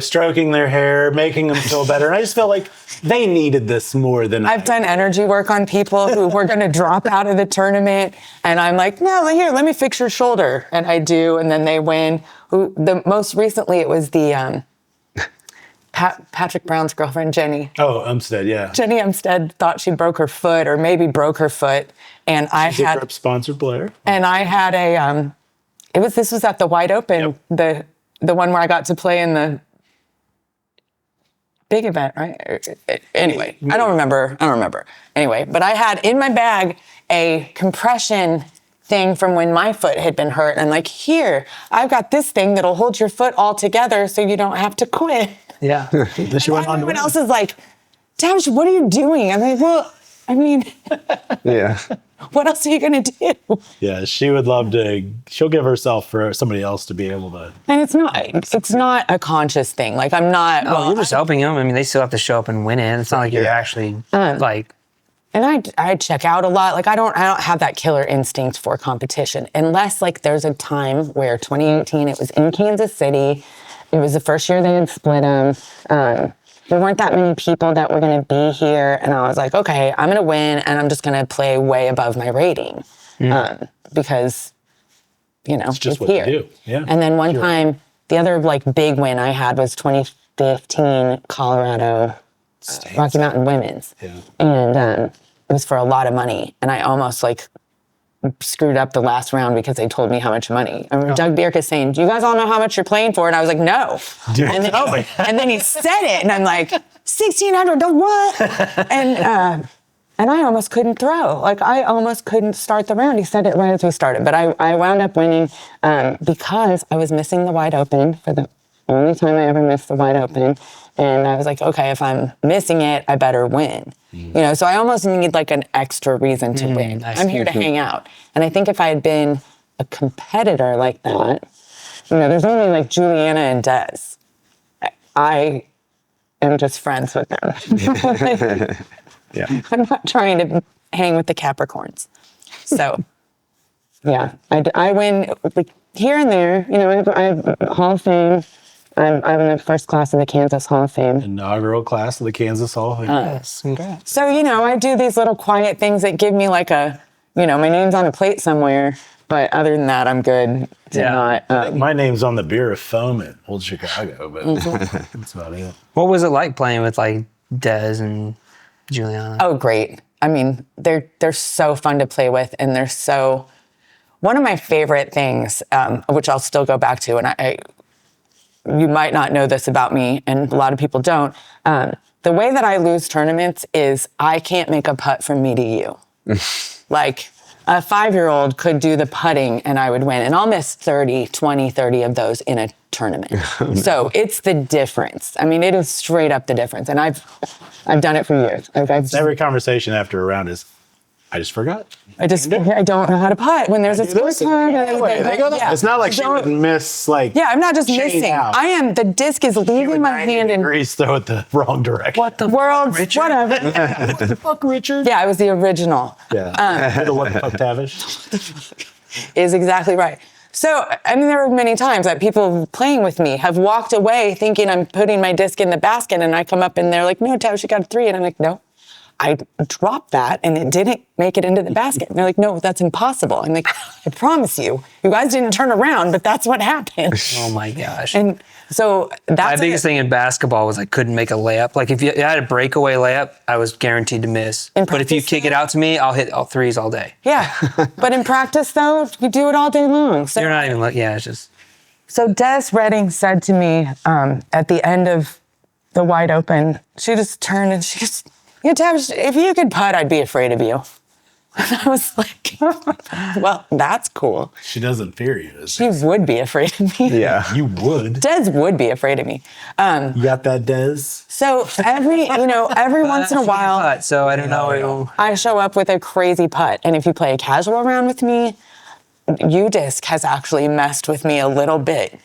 stroking their hair, making them feel better. And I just felt like they needed this more than I've done energy work on people who were going to drop out of the tournament, and I'm like, no, here, let me fix your shoulder, and I do, and then they win. Most recently, it was the Patrick Brown's girlfriend, Jenny. Oh, Umstead, yeah. Jenny Umstead thought she broke her foot, or maybe broke her foot, and I She's a had Grip sponsored player. and I had a this was at the Wide Open, the one where I got to play in the big event, right? Anyway, I don't remember. Anyway, but I had in my bag a compression thing from when my foot had been hurt. And I'm like, here, I've got this thing that'll hold your foot all together so you don't have to quit. Yeah. Then she went on to Everyone win. else is like, Tavish, what are you doing? I'm like, well, Yeah. what else are you going to do? Yeah, she would love to. She'll give herself for somebody else to be able to. And it's not a conscious thing. Like I'm not. Oh, you're just helping them. I mean, they still have to show up and win it. It's not like you're actually like. And I check out a lot. Like I don't have that killer instinct for competition unless like there's a time where 2018 it was in Kansas City. It was the first year they had split them. There weren't that many people that were going to be here, and I was like, okay, I'm going to win, and I'm just going to play way above my rating because It's just what here. you do. Yeah. And then one time, the other like big win I had was 2015 Colorado Rocky Mountain Women's. Yeah. And it was for a lot of money. And I almost like screwed up the last round because they told me how much money. I remember Doug Bierk is saying, do you guys all know how much you're playing for? And I was like, no. Dude, And then, tell me. and then he said it and I'm like, 1,600, the what? And I almost couldn't throw. Like I almost couldn't start the round. He said it right as we started. But I wound up winning because I was missing the Wide Open for the only time I ever missed the Wide Open. And I was like, okay, if I'm missing it, I better win. So I almost need like an extra reason to win. I'm here to hang out. And I think if I had been a competitor like that, there's only like Juliana and Des. I am just friends with them. Yeah. I'm not trying to hang with the Capricorns. So, yeah, I win like here and there. You know, I have Hall of Fame. I'm in the first class of the Kansas Hall of Fame. Inaugural class of the Kansas Hall of Fame. Yes, congrats. So, you know, I do these little quiet things that give me like a, you know, my name's on a plate somewhere. But other than that, I'm good to Yeah. not. My name's on the beer of foam at Old Chicago, but that's about it. What was it like playing with like Des and Juliana? Oh, great. I mean, they're so fun to play with, and they're so. One of my favorite things, which I'll still go back to, and I you might not know this about me, and a lot of people don't. The way that I lose tournaments is I can't make a putt from me to you. Like a 5-year-old could do the putting and I would win, and I'll miss 30 of those in a tournament. Oh, So it's the difference. I mean, it is straight up the difference, and I've done it for years. Every conversation after a round is, I just forgot. I don't know how to putt when there's a scorecard. It's not like she would miss like. Yeah, I'm not just chain missing. out. The disc is leaving my hand and Degrees throw it the wrong direction. What the world's Richard? whatever. What the fuck, Richard? Yeah, I was the original. Yeah. What the fuck, Tavish? Is exactly right. So, I mean, there were many times that people playing with me have walked away thinking I'm putting my disc in the basket, and I come up and they're like, "No, Tavish, you got a 3." And I'm like, "No, I dropped that and it didn't make it into the basket." And they're like, "No, that's impossible." I'm like, "I promise you, you guys didn't turn around, but that's what happened." Oh my gosh. And so My that's biggest thing in basketball was I couldn't make a layup. Like if you had a breakaway layup, I was guaranteed to miss. In But if you practice, kick it out to me, I'll hit all threes all day. Yeah. But in practice, though, you do it all day long. So You're not even like, yeah, it's just. So Des Redding said to me at the end of the wide open, she just turned and she goes, "Yeah, Tavish, if you could putt, I'd be afraid of you." And I was like, "Well, that's cool." She doesn't fear you. Does She would be afraid of me. Yeah. You would. Des would be afraid of me. You got that, Des? So every once in a while, But, so I don't know. I show up with a crazy putt. And if you play a casual round with me, UDisc has actually messed with me a little bit.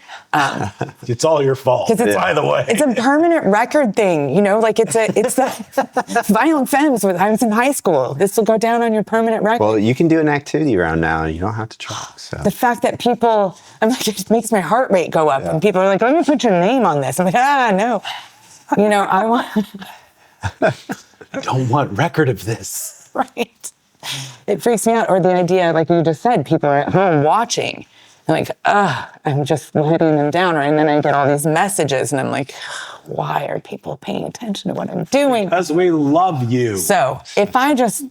It's all your fault, 'Cause it's- by the way. It's a permanent record thing, you know, like it's the Violent Femmes when I was in high school. This will go down on your permanent record. Well, you can do an activity round now. You don't have to track. So The fact that people, I'm like, it makes my heart rate go up. And people are like, "Let me put your name on this." I'm like, no. You know, I want, I don't want record of this. right. It freaks me out. Or the idea, like you just said, people are at home watching. I'm like, I'm just letting them down. And then I get all these messages and I'm like, why are people paying attention to what I'm doing? Because we love you. So if I just,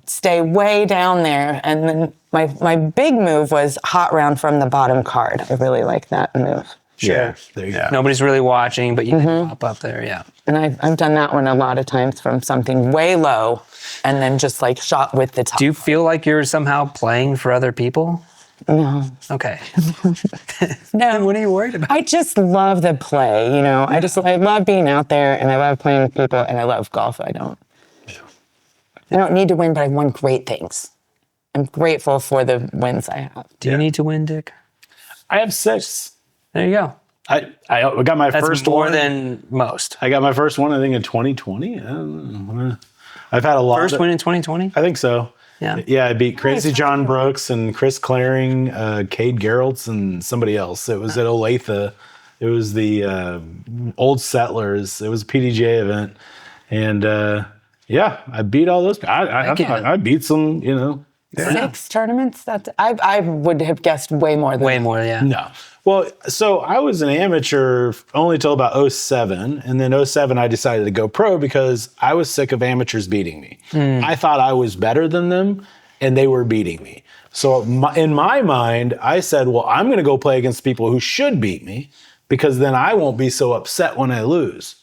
stay way down there, and then my big move was hot round from the bottom card. I really like that move. yeah, There you go. Nobody's really watching, but you can pop up there, yeah. And I've done that one a lot of times from something way low and then just like shot with the top. Do you feel like you're somehow playing for other people? No. Okay. No. What are you worried about? I just love the play, I love being out there and I love playing with people and I love golf. I don't need to win, but I've won great things. I'm grateful for the wins I have. Do you need to win, Dick? I have 6. There you go. I got my That's first more one. than most. I got my first one, I think, in 2020. I don't know. I've had a lot. First win in 2020? I think so. Yeah. Yeah, I beat Crazy John Brooks and Chris Claring, Cade Geraltz, and somebody else. It was at Olathe. It was the Old Settlers. It was a PDGA event. And I beat all those. I beat some, 6 tournaments? I would have guessed way more than Way more, yeah. No. Well, so I was an amateur only till about 07. And then 07, I decided to go pro because I was sick of amateurs beating me. I thought I was better than them and they were beating me. So in my mind, I said, well, I'm going to go play against people who should beat me because then I won't be so upset when I lose.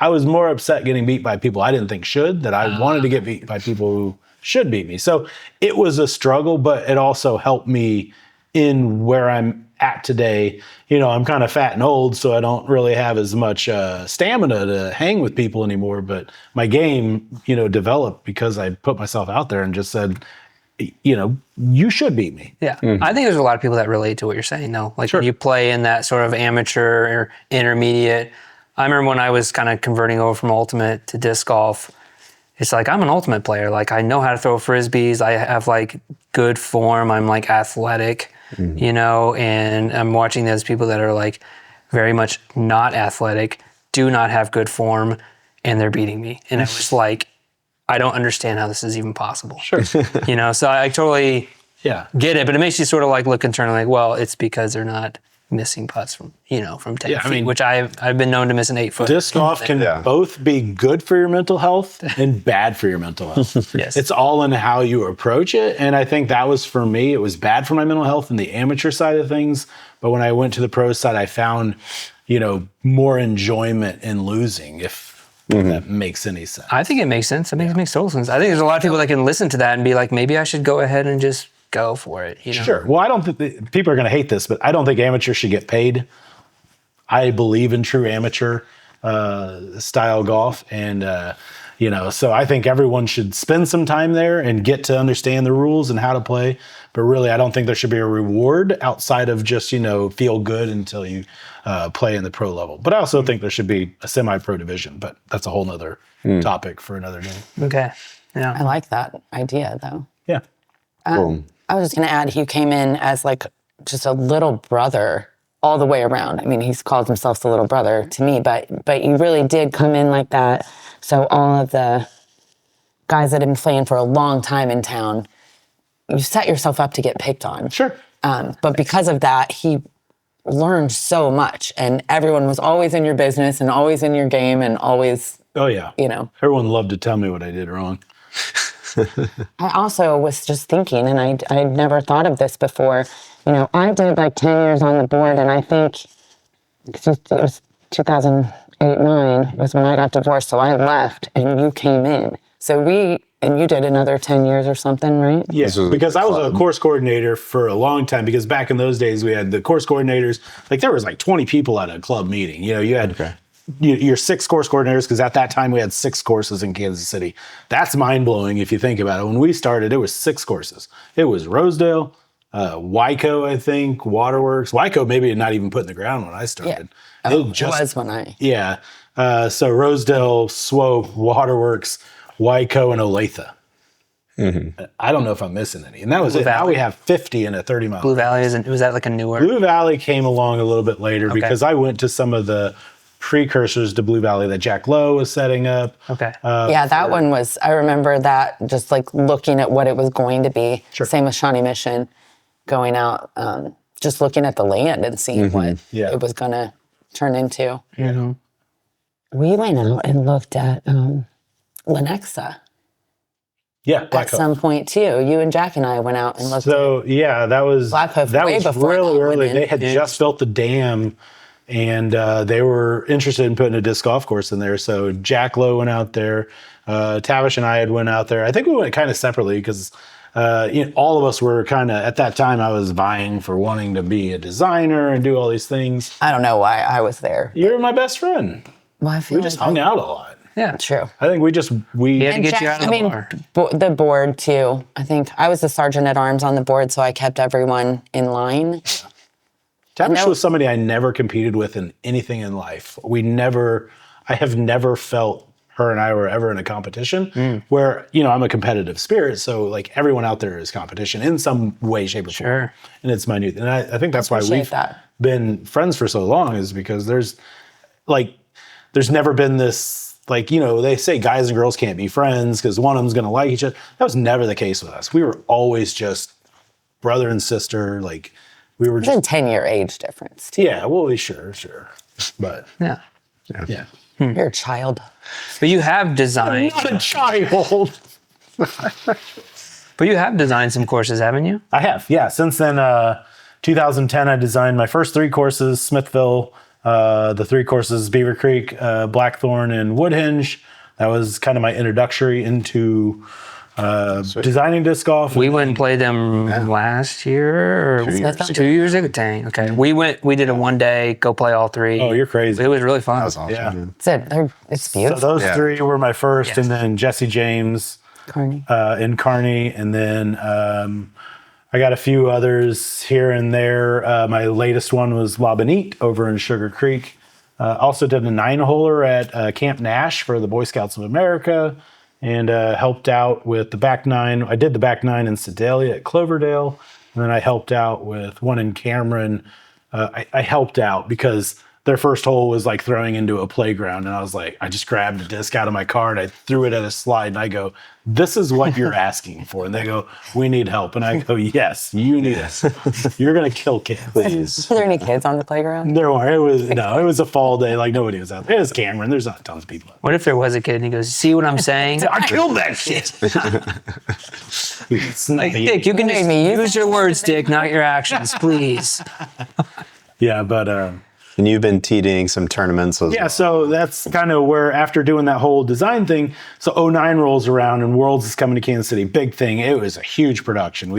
I was more upset getting beat by people I didn't think should, that I wanted to get beat by people who should beat me. So it was a struggle, but it also helped me in where I'm at today. I'm kind of fat and old, so I don't really have as much stamina to hang with people anymore. But my game, developed because I put myself out there and just said, you should beat me. Yeah. I think there's a lot of people that relate to what you're saying, though. Like when you play in that sort of amateur or intermediate, I remember when I was kind of converting over from ultimate to disc golf, it's like, I'm an ultimate player. Like, I know how to throw frisbees. I have like good form. I'm like athletic, you know, and I'm watching those people that are like very much not athletic, do not have good form, and they're beating me. And it was like, I don't understand how this is even possible. Sure. You know, so I totally Yeah. get it, but it makes you sort of like look internally, like, well, it's because they're not missing putts from, you know, from 10 Yeah, I feet, mean, which I've been known to miss an 8 foot. Disc golf can both be good for your mental health and bad for your mental health. Yes. It's all in how you approach it. And I think that was for me, it was bad for my mental health in the amateur side of things. But when I went to the pro side, I found, you know, more enjoyment in losing, if that makes any sense. I think it makes sense. I think it makes total sense. I think there's a lot of people that can listen to that and be like, maybe I should go ahead and just go for it. You know? Sure. Well, I don't think people are going to hate this, but I don't think amateurs should get paid. I believe in true amateur style golf. And, you know, so I think everyone should spend some time there and get to understand the rules and how to play. But really, I don't think there should be a reward outside of just, you know, feel good until you play in the pro level. But I also think there should be a semi-pro division, but that's a whole nother topic for another day. Okay. Yeah. I like that idea, though. Yeah. I was just going to add, he came in as like just a little brother all the way around. I mean, he's called himself the little brother to me, but you really did come in like that. So all of the guys that have been playing for a long time in town, you set yourself up to get picked on. Sure. But because of that, he learned so much, and everyone was always in your business and always in your game and always, Oh, yeah. you know. Everyone loved to tell me what I did wrong. I also was just thinking, and I never thought of this before, you know, I did like 10 years on the board, and I think it was 2008-9 was when I got divorced, so I left and you came in. So and you did another 10 years or something, right? Yeah, because I was a course coordinator for a long time, because back in those days we had the course coordinators, like there was like 20 people at a club meeting. You know, you had your 6 course coordinators, because at that time we had 6 courses in Kansas City. That's mind-blowing if you think about it. When we started, it was 6 courses. It was Rosedale, Wyco, I think, Waterworks. Wyco maybe had not even put in the ground when I started. Yeah. It was when I... Yeah. So Rosedale, Swope, Waterworks, Wyco, and Olathe. I don't know if I'm missing any. And that was it. Now we have 50 in a 30-mile. Blue Valley was that like a newer? Blue Valley came along a little bit later because I went to some of the precursors to Blue Valley that Jack Lowe was setting up. Okay. Yeah, that one was, I remember that, just like looking at what it was going to be. Sure. Same with Shawnee Mission, going out, just looking at the land and seeing what it was going to turn into. Mm-hmm. We went out and looked at Lenexa Yeah, at some point too. You and Jack and I went out and looked. So yeah, that was Blackhoof that way was before really that early. went in. They had just built the dam, and they were interested in putting a disc golf course in there. So Jack Lowe went out there. Tavish and I had went out there. I think we went kind of separately because all of us were kind of, at that time, I was vying for wanting to be a designer and do all these things. I don't know why I was there. You're my best friend. Well, I feel We just hung out a lot. Yeah. True. I think we He had to get you out of the bar. The board too. I think I was the sergeant at arms on the board, so I kept everyone in line. Tavish was somebody I never competed with in anything in life. I have never felt her and I were ever in a competition where, I'm a competitive spirit. So like everyone out there is competition in some way, shape, or form. Sure. And it's minute. And I think that's why Appreciate we've that. been friends for so long, is because there's never been this, they say guys and girls can't be friends because one of them's going to like each other. That was never the case with us. We were always just brother and sister. Like we were There's just, a 10-year age difference too. yeah, well, sure. But Yeah. yeah. You're a child. But you have designed. Not a child. But you have designed some courses, haven't you? I have, yeah. Since then, 2010, I designed my first 3 courses, Smithville, the 3 courses, Beaver Creek, Blackthorn, and Woodhinge. That was kind of my introductory into designing disc golf. We went and played them last year or 2 years ago. Dang. Okay. We did a 1-day, go play all 3. Oh, you're crazy. It was really fun. That was awesome. Yeah. Man. It's So beautiful. those 3 were my first, Yes. and then Jesse James Carney. in Kearney, and then I got a few others here and there. My latest one was La Bonite over in Sugar Creek. Also did a 9-holer at Camp Nash for the Boy Scouts of America, and helped out with the back 9. I did the back 9 in Sedalia at Cloverdale, and then I helped out with one in Cameron. I helped out because their first hole was like throwing into a playground, and I was like, I just grabbed a disc out of my cart, I threw it at a slide, and I go, "This is what you're asking for." And they go, "We need help." And I go, "Yes, you need us. You're gonna kill kids." Were there any kids on the playground? There were. It was a fall day. Like nobody was out there. It was Cameron. There's not tons of people out What if there was a kid and he goes, "See what I'm saying? I killed that shit." there. It's not- Like, Dick, you can just me use use your words, Dick, not your actions, please. yeah, but And you've been TDing some tournaments as yeah, well. so that's kind of where, after doing that whole design thing, so '09 rolls around and Worlds is coming to Kansas City. Big thing. It was a huge production.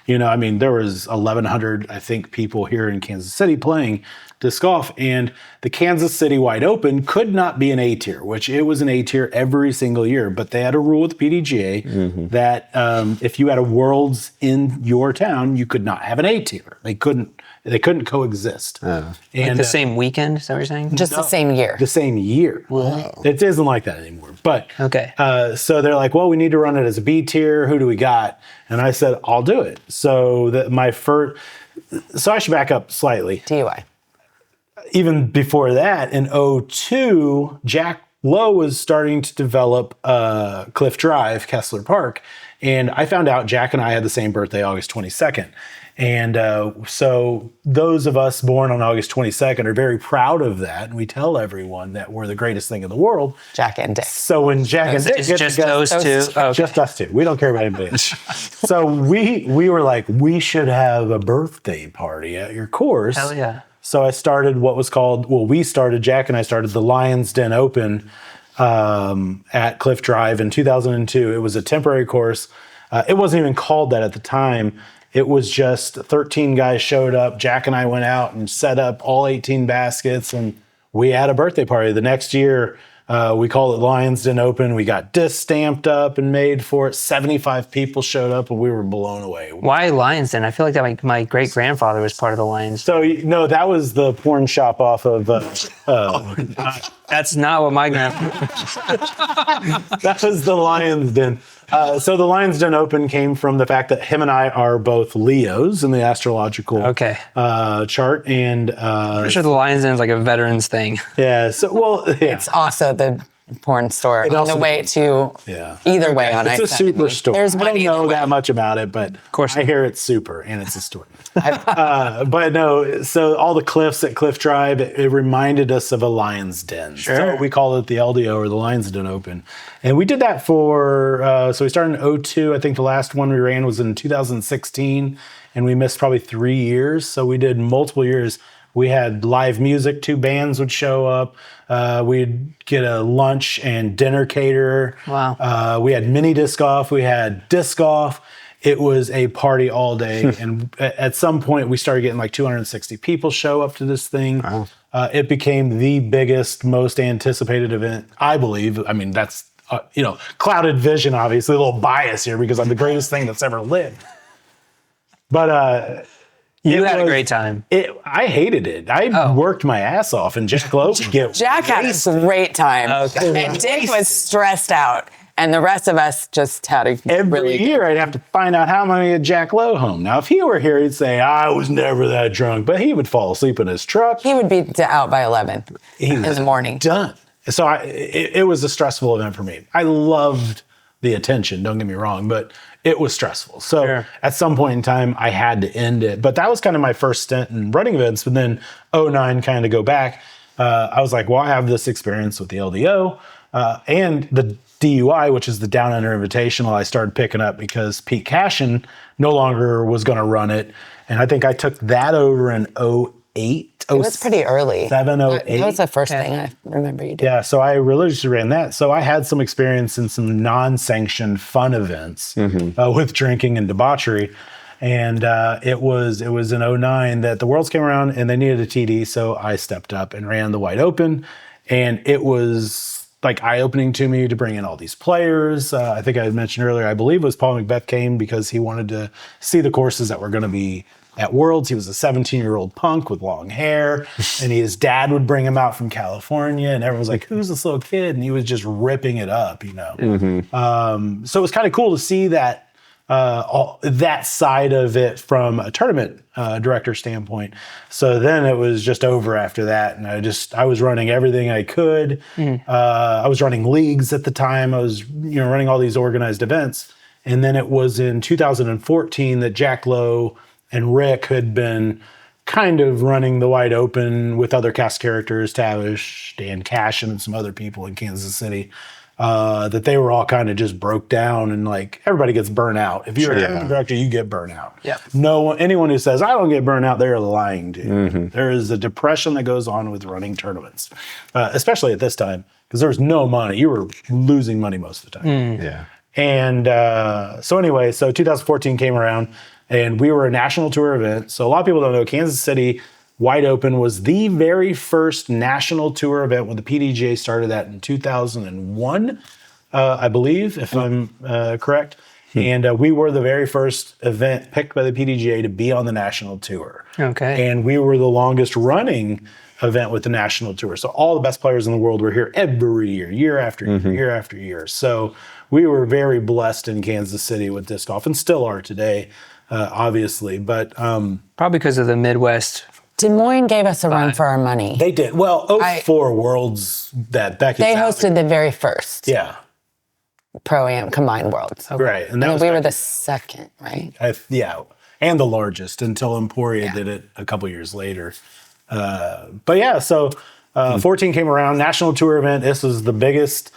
There was 1,100, I think, people here in Kansas City playing disc golf, and the Kansas City Wide Open could not be an A tier, which it was an A tier every single year. But they had a rule with PDGA that if you had a Worlds in your town, you could not have an A tier. They couldn't coexist. Like And the same weekend, is that what you're saying? Just the same year. the same year. It isn't like that anymore. But Okay. so they're like, well, we need to run it as a B tier. Who do we got? And I said, I'll do it. So so I should back up slightly. DUI. Even before that, in '02, Jack Lowe was starting to develop Cliff Drive, Kessler Park. And I found out Jack and I had the same birthday, August 22nd. And so those of us born on August 22nd are very proud of that. And we tell everyone that we're the greatest thing in the world. Jack and Dick. So when Jack and Dick It's get just together, those two. Okay. just us two. We don't care about anybody else. So we were like, we should have a birthday party at your course. Hell yeah. So I started Jack and I started the Lions Den Open at Cliff Drive in 2002. It was a temporary course. It wasn't even called that at the time. It was just 13 guys showed up. Jack and I went out and set up all 18 baskets, and we had a birthday party. The next year, we called it Lions Den Open. We got discs stamped up and made for it. 75 people showed up, and we were blown away. Why Lions Den? I feel like that my great grandfather was part of the Lions. So, no, that was the porn shop off of... That's not what my grandfather. that was the Lions Den. So the Lions Den Open came from the fact that him and I are both Leos in the astrological chart. And I'm sure the Lions Den is like a veterans thing. yeah, so, well, yeah. It's also the porn store on also- the way to either way on It's a I-70. super store. There's I one don't either know way. that much about it, but course I not. hear it's super, and it's a store. But no, so all the cliffs at Cliff Drive, it reminded us of a Lion's Den. Sure. So we call it the LDO, or the Lion's Den Open. And we did that so we started in '02. I think the last one we ran was in 2016, and we missed probably 3 years. So we did multiple years. We had live music. 2 bands would show up. We'd get a lunch and dinner caterer. Wow. We had mini disc golf. We had disc golf. It was a party all day. And at some point, we started getting like 260 people show up to this thing. Wow. It became the biggest, most anticipated event, I believe. I mean, that's, clouded vision, obviously, a little bias here because I'm the greatest thing that's ever lived. But You had a great time. I hated it. I worked my ass off, and Jack Lowe would get Jack had a great time. Okay. And Dick was stressed out. And the rest of us just had a every really good year I'd have to find out how many had Jack Lowe home. Now, if he were here, he'd say, I was never that drunk, but he would fall asleep in his truck. He would be out by 11 in the morning. Done. So it was a stressful event for me. I loved the attention, don't get me wrong, but it was stressful. So at some point in time, I had to end it. But that was kind of my first stint in running events. But then '09, kind of go back, I was like, well, I have this experience with the LDO and the DUI, which is the Down Under Invitational. I started picking up because Pete Cashin no longer was going to run it. And I think I took that over in '08. It was pretty early. 7, 08. That was the first thing I remember you did. Yeah, so I religiously ran that. So I had some experience in some non-sanctioned fun events with drinking and debauchery. And it was in '09 that the Worlds came around and they needed a TD. So I stepped up and ran the Wide Open. And it was like eye-opening to me to bring in all these players. I think I had mentioned earlier, I believe it was Paul McBeth came because he wanted to see the courses that were going to be at Worlds, he was a 17-year-old punk with long hair, and his dad would bring him out from California, and everyone was like, "Who's this little kid?" And he was just ripping it up, you know. So it was kind of cool to see that that side of it from a tournament director standpoint. So then it was just over after that, and I was running everything I could. I was running leagues at the time. I was running all these organized events, and then it was in 2014 that Jack Lowe and Rick had been kind of running the wide open with other cast characters, Tavish, Dan Cashin, and some other people in Kansas City. That they were all kind of just broke down, and like everybody gets burnt out. If you're a tournament director, you get burnt out. Anyone who says I don't get burnt out, they're lying to you. There is a depression that goes on with running tournaments, especially at this time because there was no money. You were losing money most of the time. And so anyway, so 2014 came around, and we were a national tour event. So a lot of people don't know Kansas City Wide Open was the very first national tour event when the PDGA started that in 2001, I believe, if I'm correct. And we were the very first event picked by the PDGA to be on the national tour. Okay. And we were the longest running event with the national tour. So all the best players in the world were here every year, year after year, year after year. So we were very blessed in Kansas City with disc golf, and still are today, obviously. But probably because of the Midwest. Des Moines gave us a run for our money. They did. Well, 04 Worlds that Becky They hosted the very first Pro-Am combined Worlds. Right. And we were the second, right? And the largest until Emporia did it a couple years later. But yeah, so 14 came around, national tour event. This was the biggest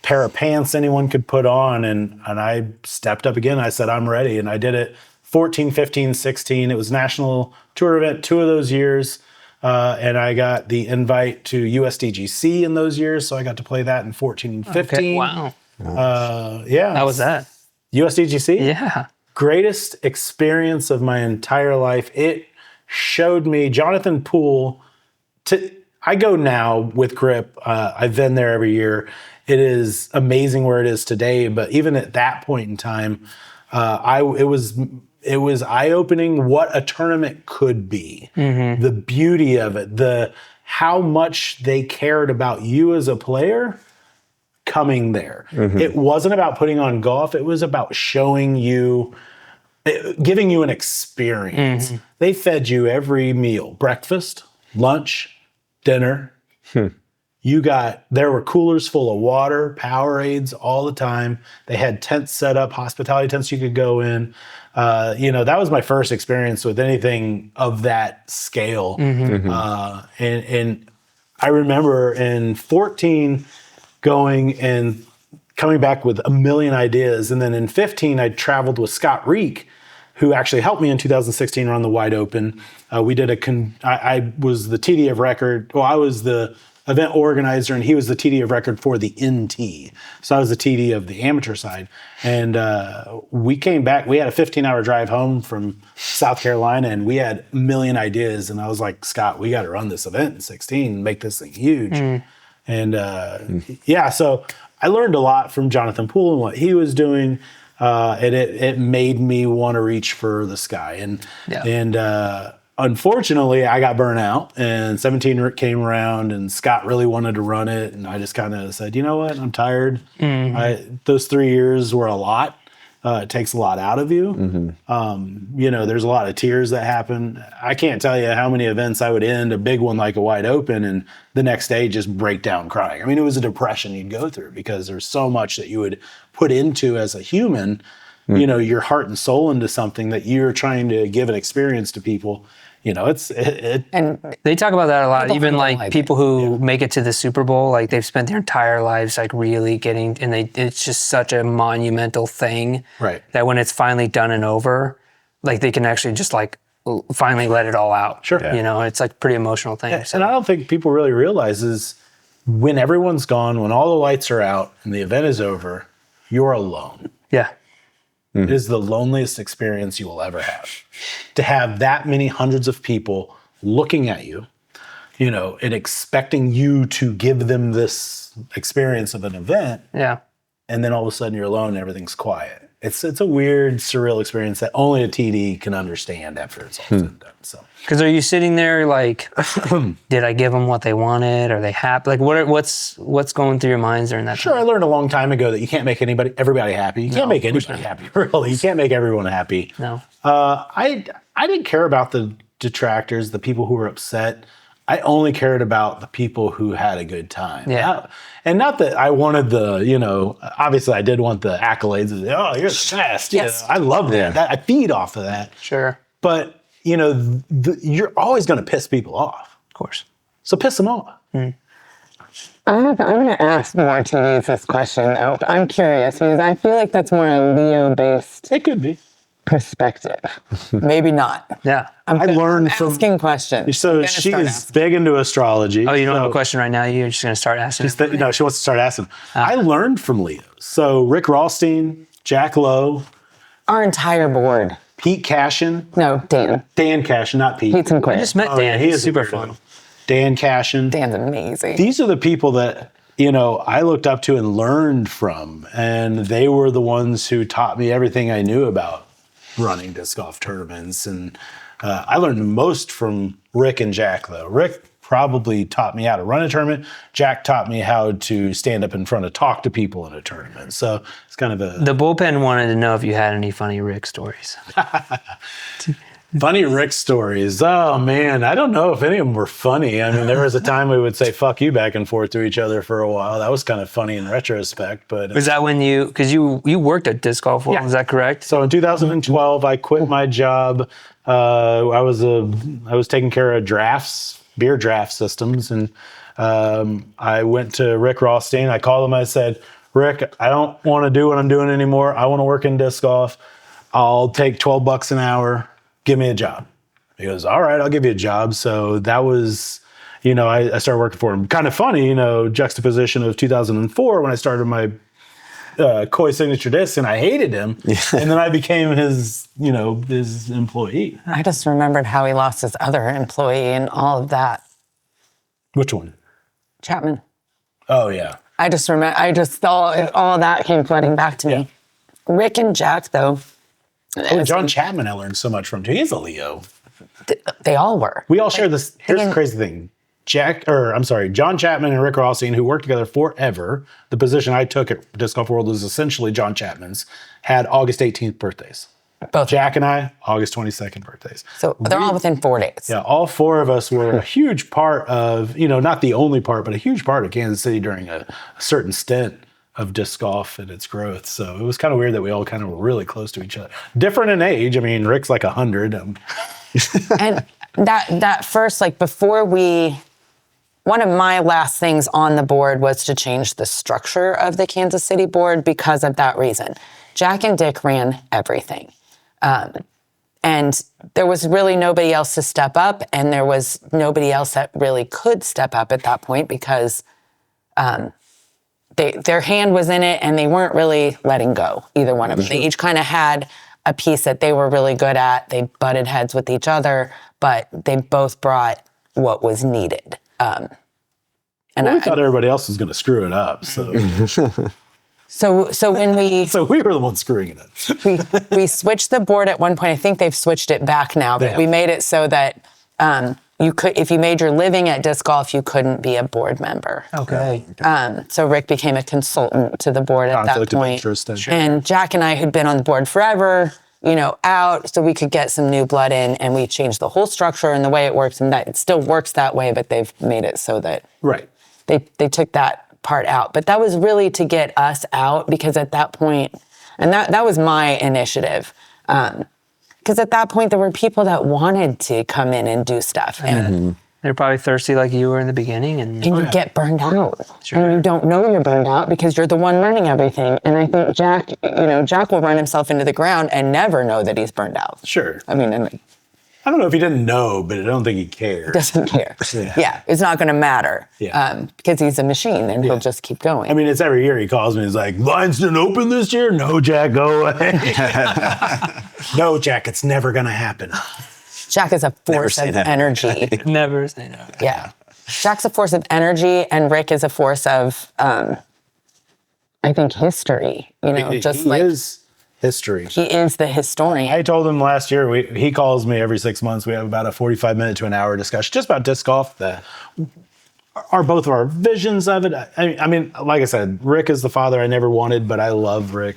pair of pants anyone could put on. And I stepped up again. I said, I'm ready. And I did it 14, 15, 16. It was national tour event 2 of those years. And I got the invite to USDGC in those years. So I got to play that in 14 and 15. Okay. Wow. How was that? USDGC? Yeah. Greatest experience of my entire life. It showed me Jonathan Poole. I go now with Grip. I've been there every year. It is amazing where it is today. But even at that point in time, it was eye-opening what a tournament could be. The beauty of it, how much they cared about you as a player coming there. It wasn't about putting on golf. It was about showing you, giving you an experience. They fed you every meal, breakfast, lunch, dinner. There were coolers full of water, Powerades all the time. They had tents set up, hospitality tents you could go in. That was my first experience with anything of that scale. And I remember in 14 going and coming back with a million ideas. And then in 15, I traveled with Scott Reek, who actually helped me in 2016 run the Wide Open. We did I was the TD of record. Well, I was the event organizer, and he was the TD of record for the NT. So I was the TD of the amateur side. And we came back. We had a 15-hour drive home from South Carolina, and we had a million ideas. And I was like, Scott, we got to run this event in 16 and make this thing huge. And so I learned a lot from Jonathan Poole and what he was doing. And it made me want to reach for the sky. And unfortunately, I got burnt out, and 17 came around, and Scott really wanted to run it. And I just kind of said, you know what? I'm tired. Those 3 years were a lot. It takes a lot out of you. There's a lot of tears that happen. I can't tell you how many events I would end, a big one like a Wide Open, and the next day just break down crying. I mean, it was a depression you'd go through because there's so much that you would put into as a human, your heart and soul into something that you're trying to give an experience to people. And they talk about that a lot. Even like people who make it to the Super Bowl, like they've spent their entire lives like really getting, and it's just such a monumental thing, right? That when it's finally done and over, like they can actually just like finally let it all out. Sure, it's like a pretty emotional thing. And I don't think people really realize is when everyone's gone, when all the lights are out and the event is over, you're alone. Yeah. It is the loneliest experience you will ever have. To have that many hundreds of people looking at you, and expecting you to give them this experience of an event. Yeah. And then all of a sudden you're alone and everything's quiet. It's a weird, surreal experience that only a TD can understand after it's all said and done. So, Because are you sitting there like, did I give them what they wanted? Are they happy? Like, what's going through your minds during that sure, I time? learned a long time ago that you can't make everybody happy. You can't make anybody happy, really. You can't make everyone happy. No. I didn't care about the detractors, the people who were upset. I only cared about the people who had a good time. Yeah. And not that I wanted obviously I did want the accolades. Oh, you're the best. Yes. I love that. I feed off of that. Sure. But, you're always going to piss people off. Of course. So piss them off. I'm going to ask more to use this question, though. I'm curious because I feel like that's more a Leo-based It could be. perspective. Maybe not. Yeah. I learned from... Asking questions. So I'm gonna she start is asking. big into astrology. Oh, you don't have a So- question right now? You're just going to start asking? No, she wants to start asking. I learned from Leo. So Rick Rothstein, Jack Lowe, Our entire board. Pete Cashin, No, Dan Cashin, not Pete. Pete's and I Quinn. just met Dan. he He's is super a weirdo. fun. Dan Cashin. Dan's amazing. These are the people that, I looked up to and learned from. And they were the ones who taught me everything I knew about running disc golf tournaments. And I learned the most from Rick and Jack, though. Rick probably taught me how to run a tournament. Jack taught me how to stand up in front and talk to people in a tournament. So it's kind of a The bullpen wanted to know if you had any funny Rick stories. funny Rick stories. Oh, man. I don't know if any of them were funny. I mean, there was a time we would say fuck you back and forth to each other for a while. That was kind of funny in retrospect. But Was that when because you worked at Disc Golf World, Yeah. is that correct? So in 2012, I quit my job. I was taking care of beer draft systems, and I went to Rick Rothstein. I called him. I said, Rick, I don't want to do what I'm doing anymore. I want to work in disc golf. I'll take $12 an hour. Give me a job. He goes, all right, I'll give you a job. So that was, I started working for him. Kind of funny, juxtaposition of 2004 when I started my Koi signature disc, and I hated him. And then I became his employee. I just remembered how he lost his other employee and all of that. Which one? Chapman. Oh, yeah. I just thought all of that came flooding back to me. Yeah. Rick and Jack, though, Oh, John Chapman I learned so much from, too. He's a Leo. they all were. We all share this. Here's the again- crazy thing. John Chapman and Rick Rothstein, who worked together forever, the position I took at Disc Golf World was essentially John Chapman's, had August 18th birthdays. Both. Jack and I, August 22nd birthdays. So they're all within 4 days. Yeah, all four of us were a huge part of, not the only part, but a huge part of Kansas City during a certain stint of disc golf and its growth. So it was kind of weird that we all kind of were really close to each other. Different in age. I mean, Rick's like 100. And that first, one of my last things on the board was to change the structure of the Kansas City board because of that reason. Jack and Dick ran everything. And there was really nobody else to step up, and there was nobody else that really could step up at that point because their hand was in it and they weren't really letting go, either one of them. They each kind of had a piece that they were really good at. They butted heads with each other, but they both brought what was needed. And We thought everybody else was going to screw it up. So when we so we were the ones screwing it up. we switched the board at one point. I think they've switched it back now, but Yeah. we made it so that you could, if you made your living at disc golf, you couldn't be a board member. Okay. So Rick became a consultant to the board at that Conflict of point. interest, sure. And Jack and I had been on the board forever, out, so we could get some new blood in, and we changed the whole structure and the way it works, and that it still works that way, but they've made it so that Right. they took that part out. But that was really to get us out, because at that point, and that was my initiative, because at that point there were people that wanted to come in and do stuff, and They're probably thirsty like you were in the beginning. And you get burned out. And you don't know you're burned out because you're the one running everything. And I think Jack will run himself into the ground and never know that he's burned out. Sure. I mean, and I don't know if he didn't know, but I don't think he cared. doesn't care. Yeah. It's not going to matter. Yeah. Because he's a machine and he'll just keep going. I mean, it's every year he calls me. He's like, lines didn't open this year? No, Jack, go away. No, Jack, it's never going to happen. Jack is a force say of that. energy. never say no. Yeah. Jack's a force of energy, and Rick is a force of, I think, history. He history. He is the historian. I told him last year, he calls me every 6 months. We have about a 45-minute to an hour discussion just about disc golf. Are both of our visions of it. I mean, like I said, Rick is the father I never wanted, but I love Rick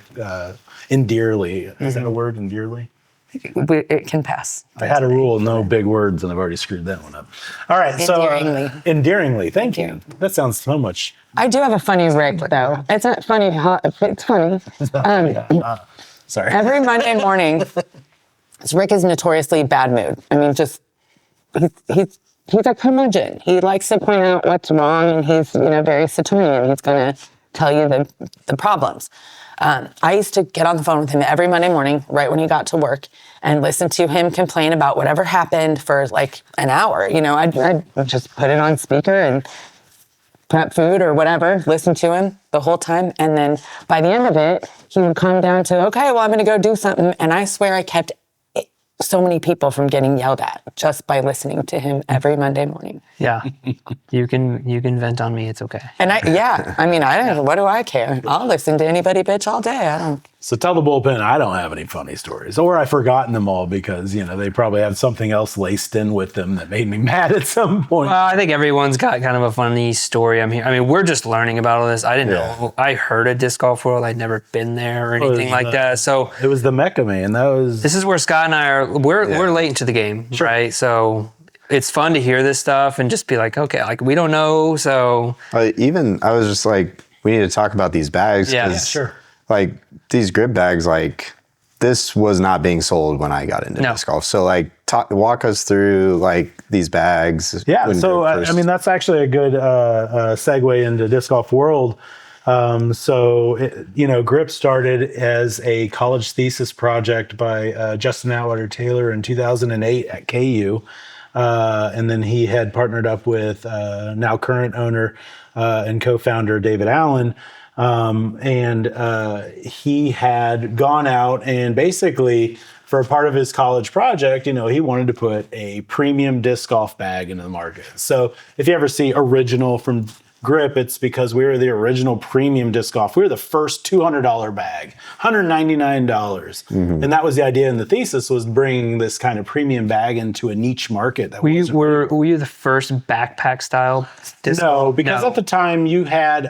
endearly. Is that a word, endearly? It can pass. I had a rule, no big words, and I've already screwed that one up. All right, Endearingly. so endearingly, thank you. That sounds so much. I do have a funny Rick, though. It's not funny. It's funny. Sorry. Every Monday morning, Rick is notoriously bad mood. I mean, just he's a curmudgeon. He likes to point out what's wrong, and he's very Saturnian. He's going to tell you the problems. I used to get on the phone with him every Monday morning, right when he got to work, and listen to him complain about whatever happened for like an hour. I'd just put it on speaker and prep food or whatever, listen to him the whole time. And then by the end of it, he would come down to, okay, well, I'm going to go do something. And I swear I kept so many people from getting yelled at just by listening to him every Monday morning. Yeah. You can vent on me. It's okay. And what do I care? I'll listen to anybody bitch all day. I don't. So tell the bullpen I don't have any funny stories, or I've forgotten them all because they probably have something else laced in with them that made me mad at some point. Well, I think everyone's got kind of a funny story. I mean, we're just learning about all this. I didn't know. I heard of Disc Golf World. I'd never been there or anything like that. So it was the Mecca, man. This is where Scott and I are. We're late into the game, right? So it's fun to hear this stuff and just be like, okay, like we don't know. So I was just like, we need to talk about these bags. Yeah, sure. Like these grip bags, like this was not being sold when I got into disc golf. So like walk us through like these bags. Yeah. So I mean, that's actually a good segue into Disc Golf World. Grip started as a college thesis project by Justin Atwater Taylor in 2008 at KU. And then he had partnered up with now current owner and co-founder David Allen. He had gone out and basically for a part of his college project, he wanted to put a premium disc golf bag into the market. So if you ever see original from Grip, it's because we were the original premium disc golf. We were the first $200 bag, $199. Mm-hmm. And that was the idea in the thesis, was bringing this kind of premium bag into a niche market. That were you the first backpack style disc golf? No, because at the time you had,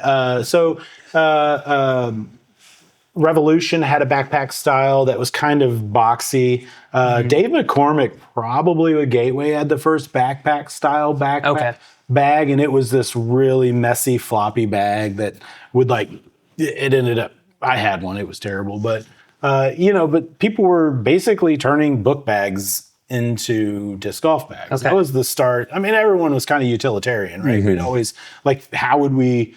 Revolution had a backpack style that was kind of boxy. Dave McCormick, probably with Gateway, had the first backpack style bag, and it was this really messy, floppy bag that would it ended up, I had one, it was terrible, but people were basically turning book bags into disc golf bags. Okay. That was the start. I mean, everyone was kind of utilitarian, right? Mm-hmm. We'd always how would we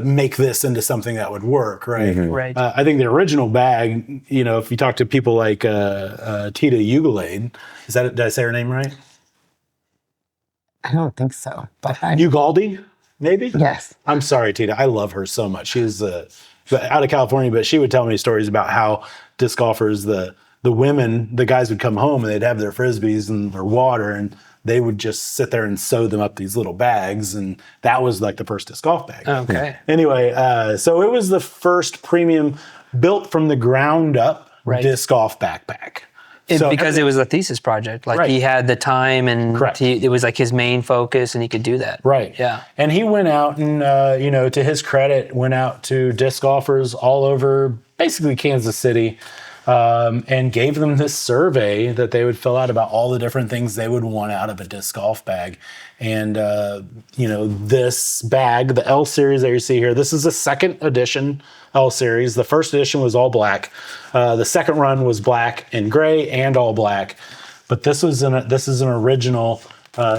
make this into something that would work, right? Mm-hmm. Right. I think the original bag, if you talk to people like Tita Ugalade, did I say her name right? I don't think so. But Ugalde, maybe? Yes. I'm sorry, Tita. I love her so much. She's out of California, but she would tell me stories about how disc golfers, the women, the guys would come home and they'd have their Frisbees and their water, and they would just sit there and sew them up these little bags, and that was like the first disc golf bag. Okay. Anyway, so it was the first premium built from the ground up disc golf backpack. Because it was a thesis project. He had the time and it was like his main focus and he could do that. Right. Yeah. And he went out and, to his credit, went out to disc golfers all over basically Kansas City and gave them this survey that they would fill out about all the different things they would want out of a disc golf bag. And, this bag, the L series that you see here, this is a second edition L series. The first edition was all black. The second run was black and gray and all black. But this is an original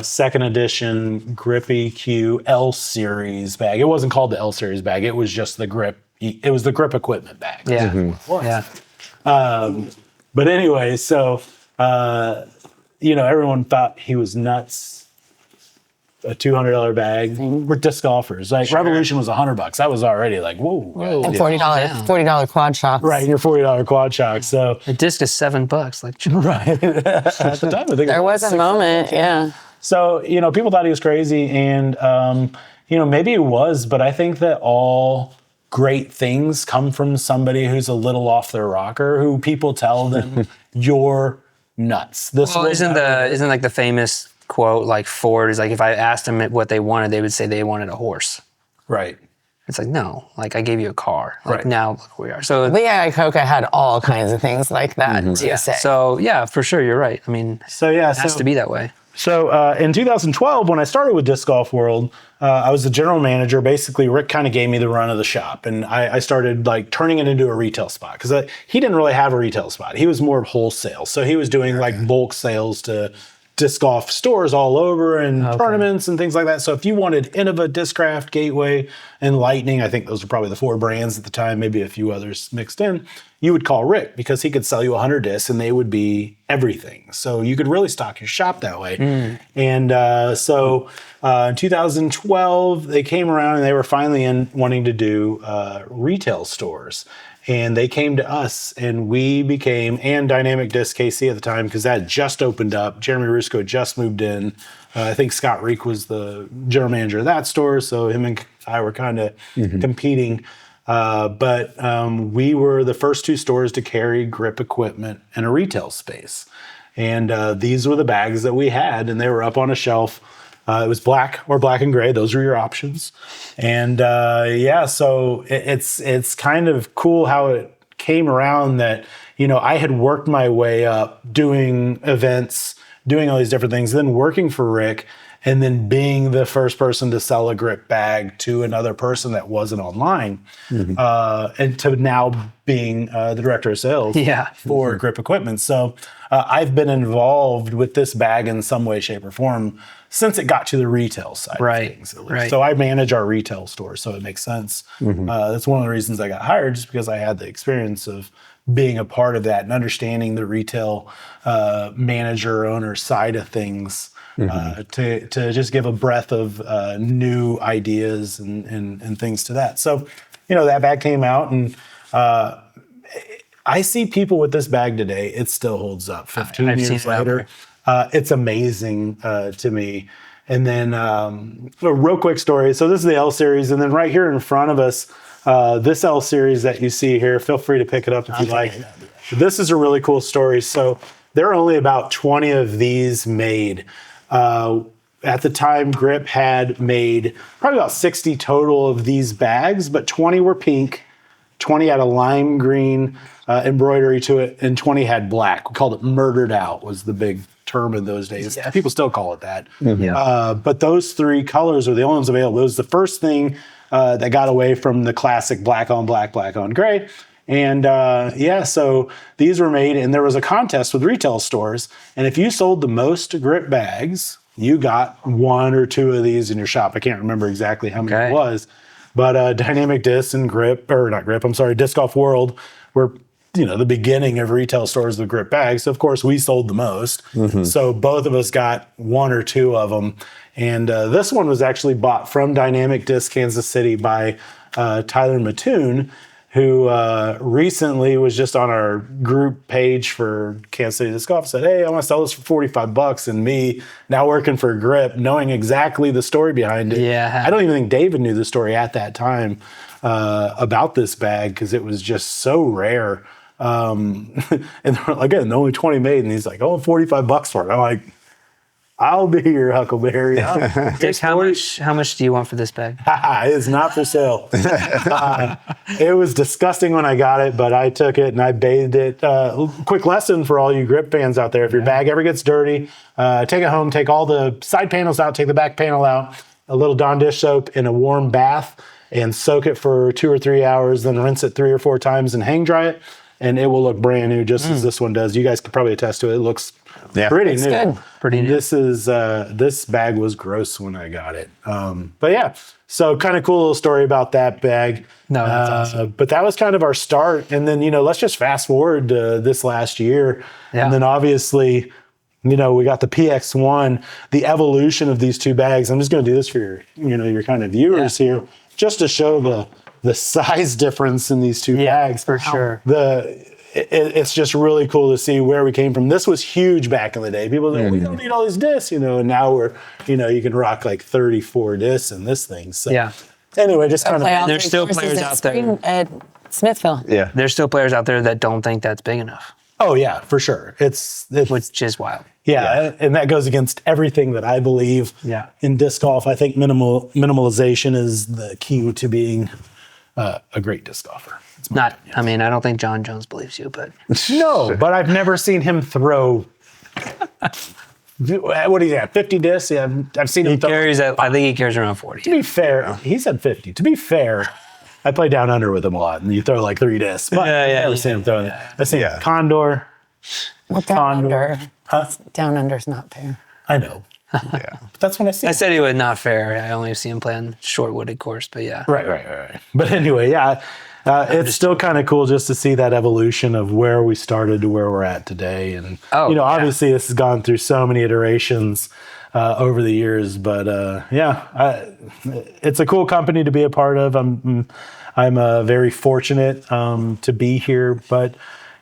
second edition Grip EQ L series bag. It wasn't called the L series bag. It was just the Grip. It was the Grip equipment bag. Yeah. Mm-hmm. Yeah. But anyway, so everyone thought he was nuts. A $200 bag. We're disc golfers. Revolution was $100. That was already like, whoa. And $40 quad shocks. Right, your $40 quad shocks. So a disc is $7. Right. At the time, I think there was a moment, yeah. So people thought he was crazy, and maybe it was, but I think that all great things come from somebody who's a little off their rocker, who people tell them you're nuts. This Well, will isn't never work." like the famous quote like Ford is like, if I asked them what they wanted, they would say they wanted a horse. Right. It's like, no, like I gave you a car. Like Right. now look where we are. So Leah Iacocca had all kinds of things like that to say. so yeah, for sure, you're right. I mean, So yeah, it has to be that way. So in 2012, when I started with Disc Golf World, I was the general manager. Basically, Rick kind of gave me the run of the shop, and I started like turning it into a retail spot because he didn't really have a retail spot. He was more wholesale, so he was doing like bulk sales to disc golf stores all over and tournaments and things like that. So if you wanted Innova, Discraft, Gateway, and Lightning, I think those were probably the 4 brands at the time, maybe a few others mixed in, you would call Rick because he could sell you 100 discs and they would be everything. So you could really stock your shop that way. And so in 2012, they came around and they were finally wanting to do retail stores. And they came to us, and we became, and Dynamic Disc KC at the time, because that had just opened up. Jeremy Rusko had just moved in. I think Scott Reek was the general manager of that store, so him and I were kind of competing. But we were the first 2 stores to carry grip equipment in a retail space. And these were the bags that we had, and they were up on a shelf. It was black or black and gray. Those were your options. And so it's kind of cool how it came around that, I had worked my way up doing events, doing all these different things, then working for Rick, and then being the first person to sell a grip bag to another person that wasn't online, and to now being the director of sales for grip equipment. So I've been involved with this bag in some way, shape, or form since it got to the retail side of things. Right. So I manage our retail store, so it makes sense. That's one of the reasons I got hired, just because I had the experience of being a part of that and understanding the retail manager, owner side of things, to just give a breadth of new ideas and things to that. So, that bag came out, and I see people with this bag today. It still holds up 15 years later. It's amazing to me. And then a real quick story. So this is the L series, and then right here in front of us, this L series that you see here, feel free to pick it up if you like. This is a really cool story. So there are only about 20 of these made. At the time, Grip had made probably about 60 total of these bags, but 20 were pink, 20 had a lime green embroidery to it, and 20 had black. We called it murdered out, was the big term in those days. Yes. People still call it that. But those 3 colors are the only ones available. It was the first thing that got away from the classic black on black, black on gray. And so these were made, and there was a contest with retail stores. And if you sold the most grip bags, you got 1 or 2 of these in your shop. I can't remember exactly how many it was. But Dynamic Disc and Disc Golf World were the beginning of retail stores with grip bags. So of course, we sold the most. So both of us got 1 or 2 of them. And this one was actually bought from Dynamic Disc Kansas City by Tyler Mattoon, who recently was just on our group page for Kansas City Disc Golf, said, "Hey, I want to sell this for $45." And me, now working for Grip, knowing exactly the story behind it. I don't even think David knew the story at that time about this bag, because it was just so rare. And again, only 20 made, and he's like, "Oh, $45 for it." I'm like, "I'll be your Huckleberry." Dick, how much do you want for this bag? It's not for sale. It was disgusting when I got it, but I took it and I bathed it. Quick lesson for all you grip fans out there: if your bag ever gets dirty, take it home, take all the side panels out, take the back panel out, a little Dawn dish soap in a warm bath, and soak it for 2 or 3 hours, then rinse it 3 or 4 times and hang dry it, and it will look brand new, just as this one does. You guys could probably attest to it. It looks pretty new. Good. Pretty new. This bag was gross when I got it. But yeah, so kind of cool little story about that bag. No, that's awesome. But that was kind of our start. And then, let's just fast forward to this last year. Yeah. And then obviously, we got the PX1, the evolution of these 2 bags. I'm just going to do this for your kind of viewers here, just to show the size difference in these 2 bags. For sure. It's just really cool to see where we came from. This was huge back in the day. People say, we don't need all these discs, and now we're, you can rock like 34 discs in this thing. So, Anyway, just kind Play of all there's three still courses players at out there. At Smithville. Yeah. There's still players out there that don't think that's big enough, oh yeah, for sure. It's which is wild. yeah, and that goes against everything that I believe. Yeah. In disc golf, I think minimalization is the key to being a great disc golfer. Not, I mean, I don't think John Jones believes you, but No, but I've never seen him throw. What do you got? 50 discs? Yeah, I've seen him he throw. carries at, I think he carries around 40. To be fair, he said 50. To be fair, I play down under with him a lot, and you throw like 3 discs. But Yeah, yeah, I've never yeah. seen him throwing it. I've seen Yeah. Condor. Well, down Condor. under. Down under's not fair. I know. Yeah. But that's when I see I him. said he was not fair. I only see him play on short-wooded course, but yeah. Right. But anyway, yeah, it's still kind of cool just to see that evolution of where we started to where we're at today. And, Oh, yeah. obviously this has gone through so many iterations over the years. But, it's a cool company to be a part of. I'm very fortunate to be here. But,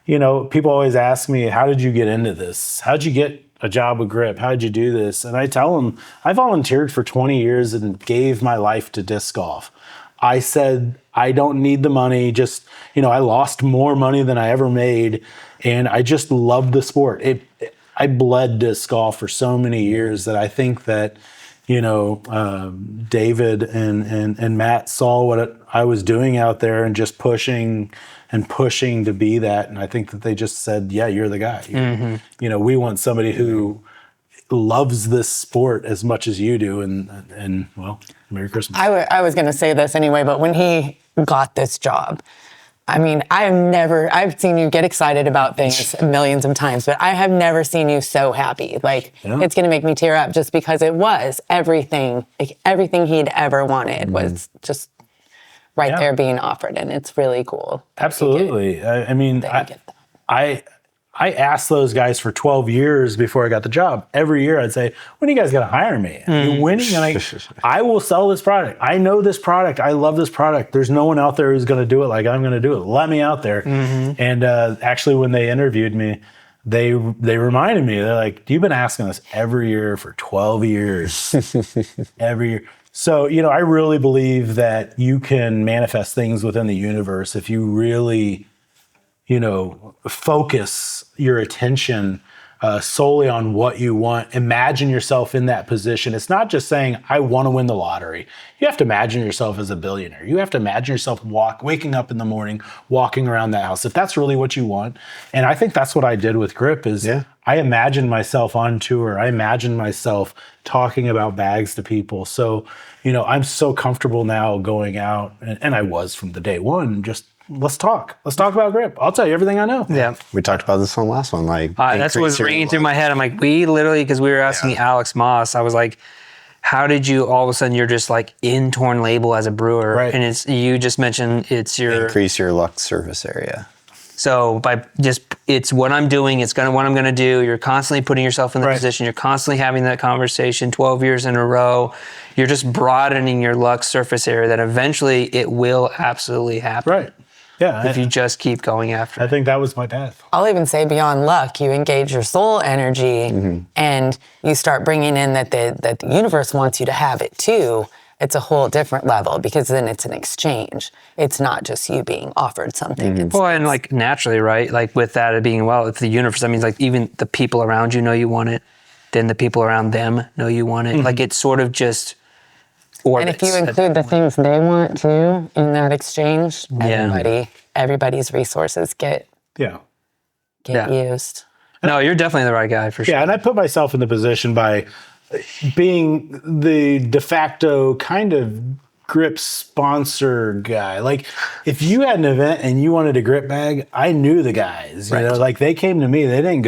people always ask me, how did you get into this? How'd you get a job with Grip? How'd you do this? And I tell them, I volunteered for 20 years and gave my life to disc golf. I said, I don't need the money. Just, I lost more money than I ever made. And I just loved the sport. I bled disc golf for so many years that I think that, David and Matt saw what I was doing out there and just pushing to be that. And I think that they just said, yeah, you're the guy. We want somebody who loves this sport as much as you do. And well, Merry Christmas. I was going to say this anyway, but when he got this job, I mean, I've seen you get excited about things millions of times, but I have never seen you so happy. Like, Yeah. It's going to make me tear up just because it was everything he'd ever wanted was just right Yeah. there being offered. And it's really cool. Absolutely. I mean, that you get that. I asked those guys for 12 years before I got the job. Every year I'd say, when are you guys going to hire me? You're winning and I will sell this product. I know this product. I love this product. There's no one out there who's going to do it like I'm going to do it. Let me out there. And actually when they interviewed me, they reminded me, they're like, you've been asking us every year for 12 years. Every year. So, I really believe that you can manifest things within the universe if you really focus your attention solely on what you want. Imagine yourself in that position. It's not just saying, I want to win the lottery. You have to imagine yourself as a billionaire. You have to imagine yourself waking up in the morning, walking around that house, if that's really what you want. And I think that's what I did with Grip is I imagined myself on tour. I imagined myself talking about bags to people. So, I'm so comfortable now going out, and I was from the day one, just let's talk. Let's talk about Grip. I'll tell you everything I know. Yeah. We talked about this on the last one. Like That's what was ringing through my head. I'm like, we literally, because we were asking Alex Moss, I was like, how did you all of a sudden you're just like in Torn Label as a brewer? Right. And you just mentioned it's your increase your luck surface area. So it's what I'm doing. It's what I'm going to do. You're constantly putting yourself in the position. You're constantly having that conversation 12 years in a row. You're just broadening your luck surface area that eventually it will absolutely happen. Right. Yeah. If you just keep going after I it. think that was my path. I'll even say beyond luck, you engage your soul energy and you start bringing in that the universe wants you to have it too. It's a whole different level because then it's an exchange. It's not just you being offered something. It's, Well, and like naturally, right? Like with that being, well, if the universe, that means like even the people around you know you want it, then the people around them know you want it. Like it's sort of just and orbits. if you include the things they want too in that exchange, everybody's resources get used. No, you're definitely the right guy for sure. Yeah, and I put myself in the position by being the de facto kind of Grip sponsor guy. Like if you had an event and you wanted a Grip bag, I knew the guys. You know, like they came to me. They didn't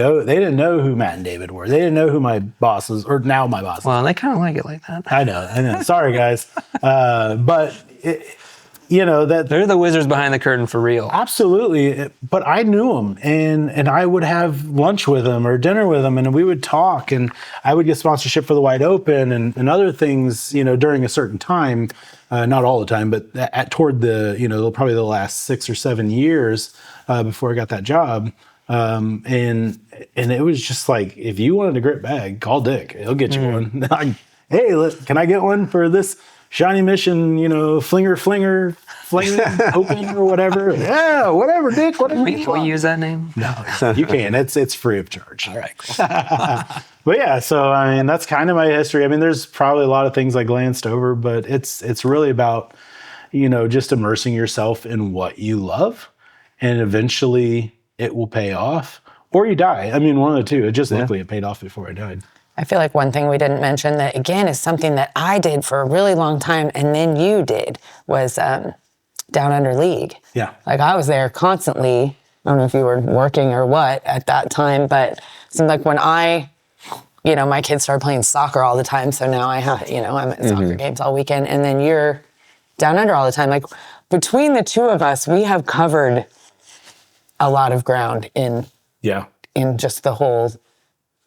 know who Matt and David were. They didn't know who my bosses or now my bosses. Well, they kind of like it like that. I know. Sorry, guys. But that They're the wizards behind the curtain for real. absolutely. But I knew him, and I would have lunch with him or dinner with him, and we would talk, and I would get sponsorship for the Wide Open and other things, during a certain time. Not all the time, but toward the, probably the last 6 or 7 years before I got that job. And it was just like, if you wanted a Grip bag, call Dick. He'll get you one. Hey, can I get one for this Shawnee Mission, flinger, open or whatever. Yeah, whatever, Dick, whatever. Can we use that name? No, you can. It's free of charge. All right, cool. But yeah, so I mean, that's kind of my history. I mean, there's probably a lot of things I glanced over, but it's really about, just immersing yourself in what you love, and eventually it will pay off, or you die. I mean, one of the two. Luckily, it paid off before I died. I feel like one thing we didn't mention that, again, is something that I did for a really long time and then you did was Down Under League. Yeah. Like I was there constantly. I don't know if you were working or what at that time, but it seemed like when my kids started playing soccer all the time. So now I'm at soccer games all weekend, and then you're down under all the time. Like between the two of us, we have covered a lot of ground in just the whole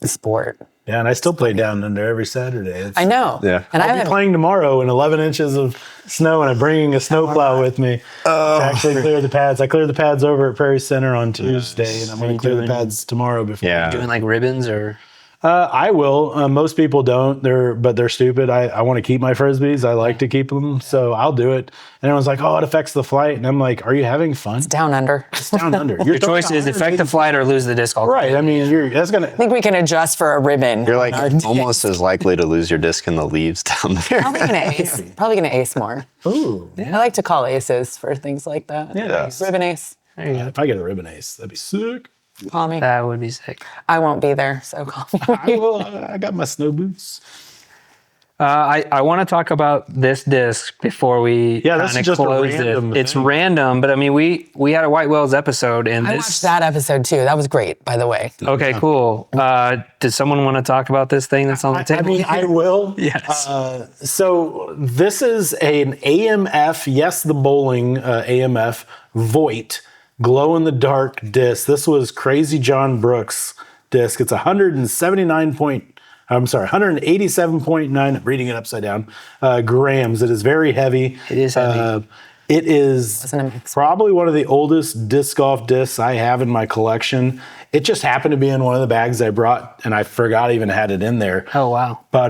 sport. Yeah, and I still play down under every Saturday. I know. Yeah. And I'll be playing tomorrow in 11 inches of snow, and I'm bringing a snowplow with me to actually clear the pads. I cleared the pads over at Prairie Center on Tuesday, and I'm going to clear the pads tomorrow before. Yeah. Doing like ribbons or? I will. Most people don't. They're stupid. I want to keep my Frisbees. I like to keep them, so I'll do it. And everyone's like, "Oh, it affects the flight," and I'm like, "Are you having fun?" It's down under. It's down under. Your choice is affect the flight or lose the disc golf. Right. I mean, that's gonna. I think we can adjust for a ribbon. You're like almost as likely to lose your disc in the leaves down there. Probably gonna ace more. Ooh. I like to call aces for things like that. Yeah. Ribbon ace. There you go. If I get a ribbon ace, that'd be sick. Call me. That would be sick. I won't be there, so call me. I will. I got my snow boots. I want to talk about this disc before we Yeah, this kind is of just a close random it. It's thing. random, but I mean, we had a White Whales episode, and I watched that episode too. That was great, by the way. Okay, cool. Did someone want to talk about this thing that's on the I table? mean, I will. Yes. So this is an AMF, yes, the bowling AMF Voight glow-in-the-dark disc. This was Crazy John Brooks' disc. It's 187.9, I'm reading it upside down, grams. It is very heavy. It is heavy. It is Wasn't a mix. probably one of the oldest disc golf discs I have in my collection. It just happened to be in one of the bags I brought, and I forgot I even had it in there. Oh, wow. But,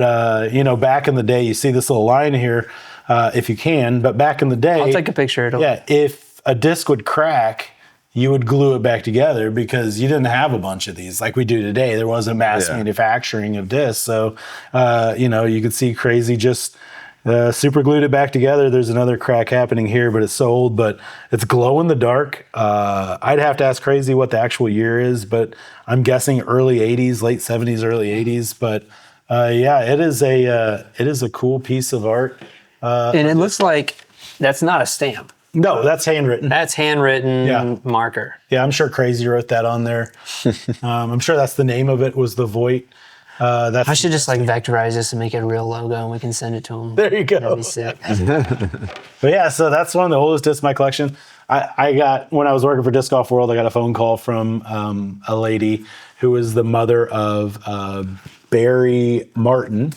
back in the day, you see this little line here, if you can, but back in the day. I'll take a picture. If a disc would crack, you would glue it back together because you didn't have a bunch of these like we do today. There wasn't mass manufacturing of discs. So, you could see Crazy just super glued it back together. There's another crack happening here, but it's so old, but it's glow in the dark. I'd have to ask Crazy what the actual year is, but I'm guessing early 80s, late 70s, early 80s. But it is a cool piece of art. And it looks like that's not a stamp. No, that's handwritten. That's handwritten marker. Yeah, I'm sure Crazy wrote that on there. I'm sure that's the name of it, was the Voight. I should just vectorize this and make it a real logo, and we can send it to them. There you go. That'd be sick. But yeah, so that's one of the oldest discs in my collection. I got, when I was working for Disc Golf World, I got a phone call from a lady who was the mother of Barry Martin.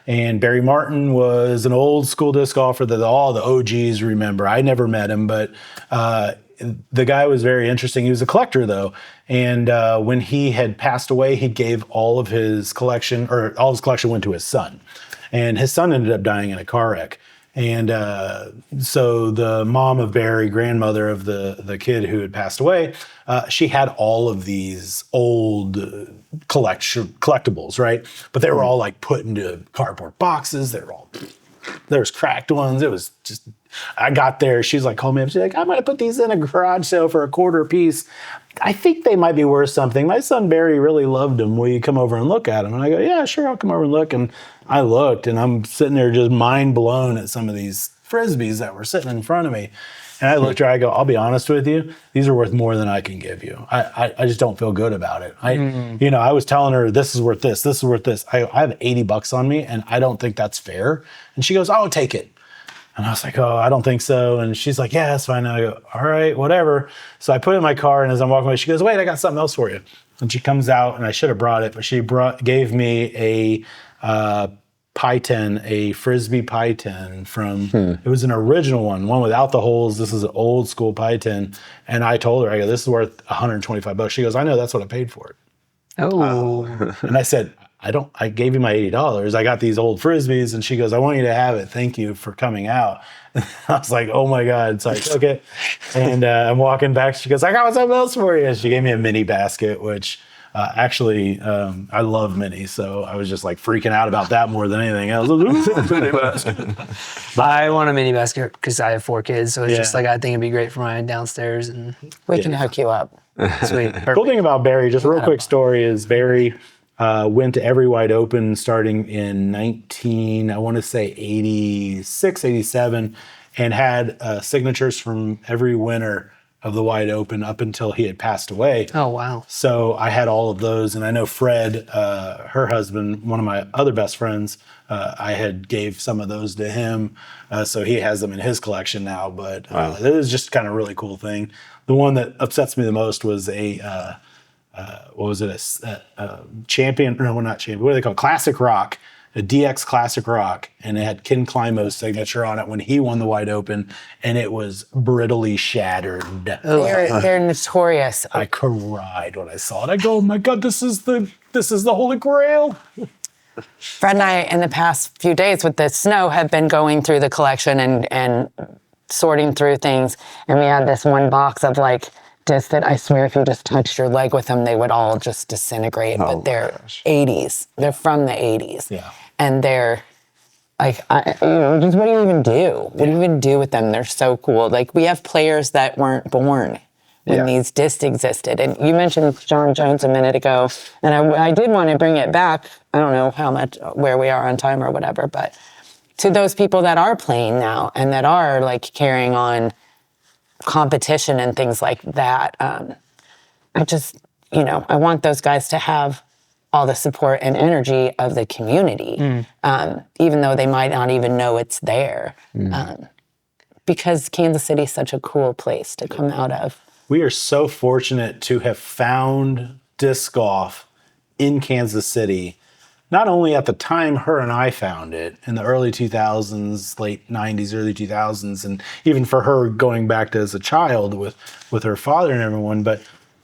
And Barry Martin was an old school disc golfer that all the OGs remember. I never met him, but the guy was very interesting. He was a collector, though. And when he had passed away, he gave all of his collection, or all his collection went to his son. And his son ended up dying in a car wreck. And so the mom of Barry, grandmother of the kid who had passed away, she had all of these old collectibles, right? But they were all put into cardboard boxes. There's cracked ones. It was just, I got there. She's like, call me up. She's like, I'm going to put these in a garage sale for $0.25 a piece. I think they might be worth something. My son Barry really loved them. Will you come over and look at them? And I go, yeah, sure, I'll come over and look. And I looked, and I'm sitting there just mind blown at some of these Frisbees that were sitting in front of me. And I looked at her, I go, I'll be honest with you, these are worth more than I can give you. I just don't feel good about it. I was telling her, this is worth this is worth this. I have $80 on me, and I don't think that's fair. And she goes, I'll take it. And I was like, oh, I don't think so. And she's like, yeah, that's fine. And I go, all right, whatever. So I put it in my car, and as I'm walking away, she goes, wait, I got something else for you. And she comes out, and I should have brought it, but she gave me a pie tin, a Frisbee pie tin from, it was an original one without the holes. This is an old school pie tin. And I told her, I go, this is worth $125. She goes, I know, that's what I paid for it. Oh. And I said, I gave you my $80. I got these old Frisbees. And she goes, I want you to have it. Thank you for coming out. And I was like, oh my God. So I took it and I'm walking back. She goes, I got something else for you. And she gave me a mini basket, which actually I love minis. So I was just like freaking out about that more than anything else. Mini basket. I want a mini basket because I have 4 kids. So it's just like, I think it'd be great for my downstairs. And We can hook you up. sweet. Cool thing about Barry, just a real quick story, is Barry went to every wide open starting in 86, 87, and had signatures from every winner of the wide open up until he had passed away. Oh, wow. So I had all of those, and I know Fred, her husband, one of my other best friends, I had gave some of those to him, so he has them in his collection now. But it was just kind of a really cool thing. The one that upsets me the most was a what was it? A champion? No, not champion. What do they call it? Classic Rock, a DX Classic Rock, and it had Ken Climo's signature on it when he won the wide open, and it was brittly shattered. They're notorious. I cried when I saw it. I go, oh my God, this is the Holy Grail. Fred and I, in the past few days with the snow, have been going through the collection and sorting through things. And we had this one box of like discs that I swear if you just touched your leg with them, they would all just disintegrate. But they're 80s. They're from the 80s. Yeah. And they're like, just what do you even do? What do you even do with them? They're so cool. Like we have players that weren't born when these discs existed. And you mentioned John Jones a minute ago, and I did want to bring it back. I don't know where we are on time or whatever, but to those people that are playing now and that are like carrying on competition and things like that, I just, I want those guys to have all the support and energy of the community, even though they might not even know it's there, because Kansas City is such a cool place to come out of. We are so fortunate to have found disc golf in Kansas City. Not only at the time her and I found it in the early 2000s, late 90s, early 2000s, and even for her going back to as a child with her father and everyone, but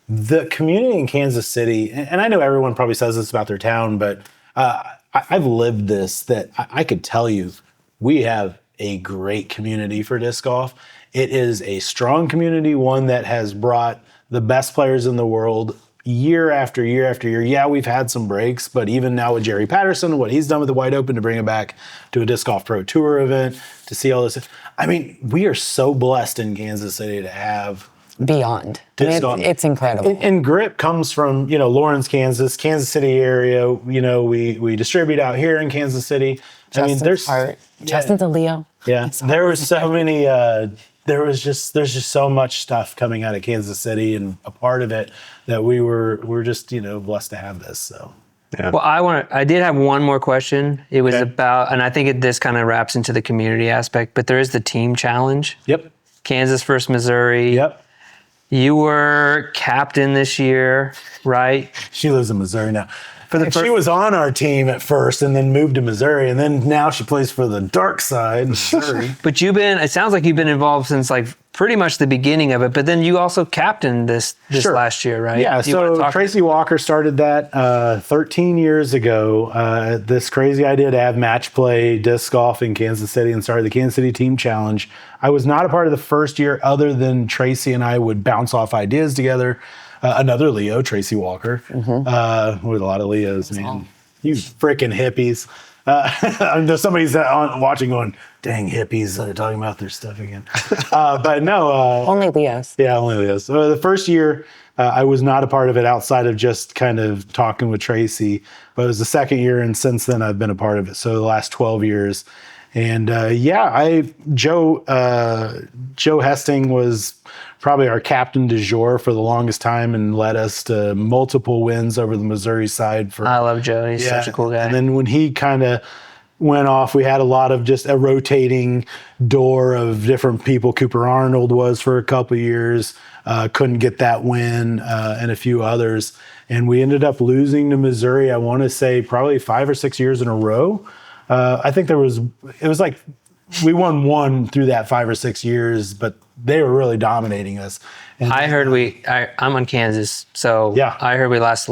the community in Kansas City, and I know everyone probably says this about their town, but I've lived this, that I could tell you we have a great community for disc golf. It is a strong community, one that has brought the best players in the world year after year after year. Yeah, we've had some breaks, but even now with Jerry Patterson, what he's done with the Wide Open to bring it back to a Disc Golf Pro Tour event, to see all this. I mean, we are so blessed in Kansas City to have beyond. It's incredible. And grip comes from, Lawrence, Kansas City area. We distribute out here in Kansas City. Justin's Justin's a Leo. Yeah, there was so many. There's just so much stuff coming out of Kansas City, and a part of it that we're just blessed to have this. So. Yeah. Well, I did have one more question. It was about, and I think this kind of wraps into the community aspect, but there is the team challenge. Yep. Kansas versus Missouri. Yep. You were captain this year, right? She lives in Missouri now. She was on our team at first and then moved to Missouri, and then now she plays for the dark side, Missouri. But it sounds like you've been involved since like pretty much the beginning of it, but then you also captained this last year, right? Yeah, so Tracy Walker started that 13 years ago, this crazy idea to have match play disc golf in Kansas City, and started the Kansas City Team Challenge. I was not a part of the first year, other than Tracy and I would bounce off ideas together. Another Leo, Tracy Walker, with a lot of Leos, man. You freaking hippies. There's somebody's watching going, dang hippies, they're talking about their stuff again. But no. Only Leos. Yeah, only Leos. So the first year, I was not a part of it outside of just kind of talking with Tracy. But it was the second year, and since then I've been a part of it. So the last 12 years. And Joe Hesting was probably our captain du jour for the longest time, and led us to multiple wins over the Missouri side. I love Joe. He's such a cool guy. And then when he kind of went off, we had a lot of just a rotating door of different people. Cooper Arnold was for a couple of years, couldn't get that win, and a few others. And we ended up losing to Missouri, I want to say probably 5 or 6 years in a row. I think it was like we won one through that 5 or 6 years, but they were really dominating us. And I heard I'm on Kansas, so Yeah. I heard we lost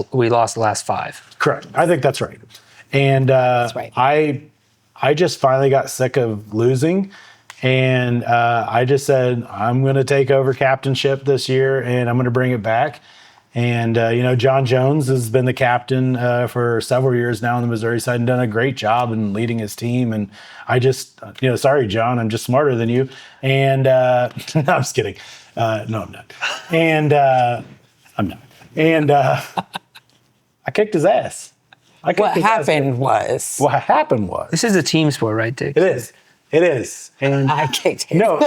the last 5. correct. I think that's right. And right. I just finally got sick of losing. And I just said, I'm going to take over captainship this year and I'm going to bring it back. And, John Jones has been the captain for several years now on the Missouri side and done a great job in leading his team. And I just, sorry, John, I'm just smarter than you. And no, I'm just kidding. No, I'm not. And I'm not. And I kicked his ass. What happened was What happened was. This is a team sport, right, Dick? It is. It is. And I kicked his no,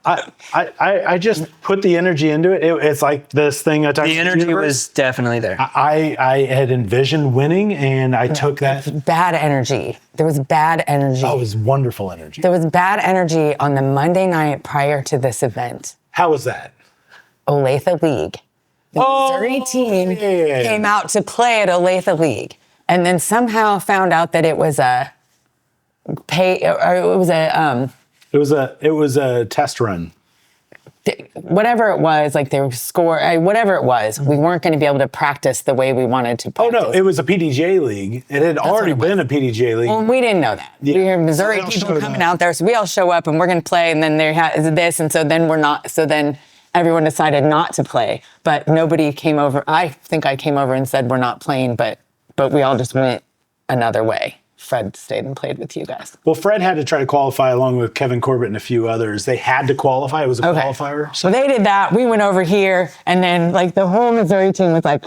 I just put the energy into it. It's like this thing I talked The energy was definitely there. I had envisioned winning, and I took that. bad energy. There was bad energy. Oh, it was wonderful energy. There was bad energy on the Monday night prior to this event. How was that? Olathe League. The Missouri team yeah. came out to play at Olathe League, and then somehow found out that it was a It was a test run. whatever it was, like they were whatever it was, we weren't going to be able to practice the way we wanted to Oh practice. no, it was a PDJ league. It had already been a PDJ league. Well, we didn't know that. We were Missouri They all people showed coming up. out there, so we all show up and we're going to play, and then there is this, and so then we're not. So then everyone decided not to play, but nobody came over. I think I came over and said we're not playing, but we all just went another way. Fred stayed and played with you guys. Well, Fred had to try to qualify along with Kevin Corbett and a few others. They had to qualify. It was a qualifier. So they did that. We went over here, and then like the whole Missouri team was like,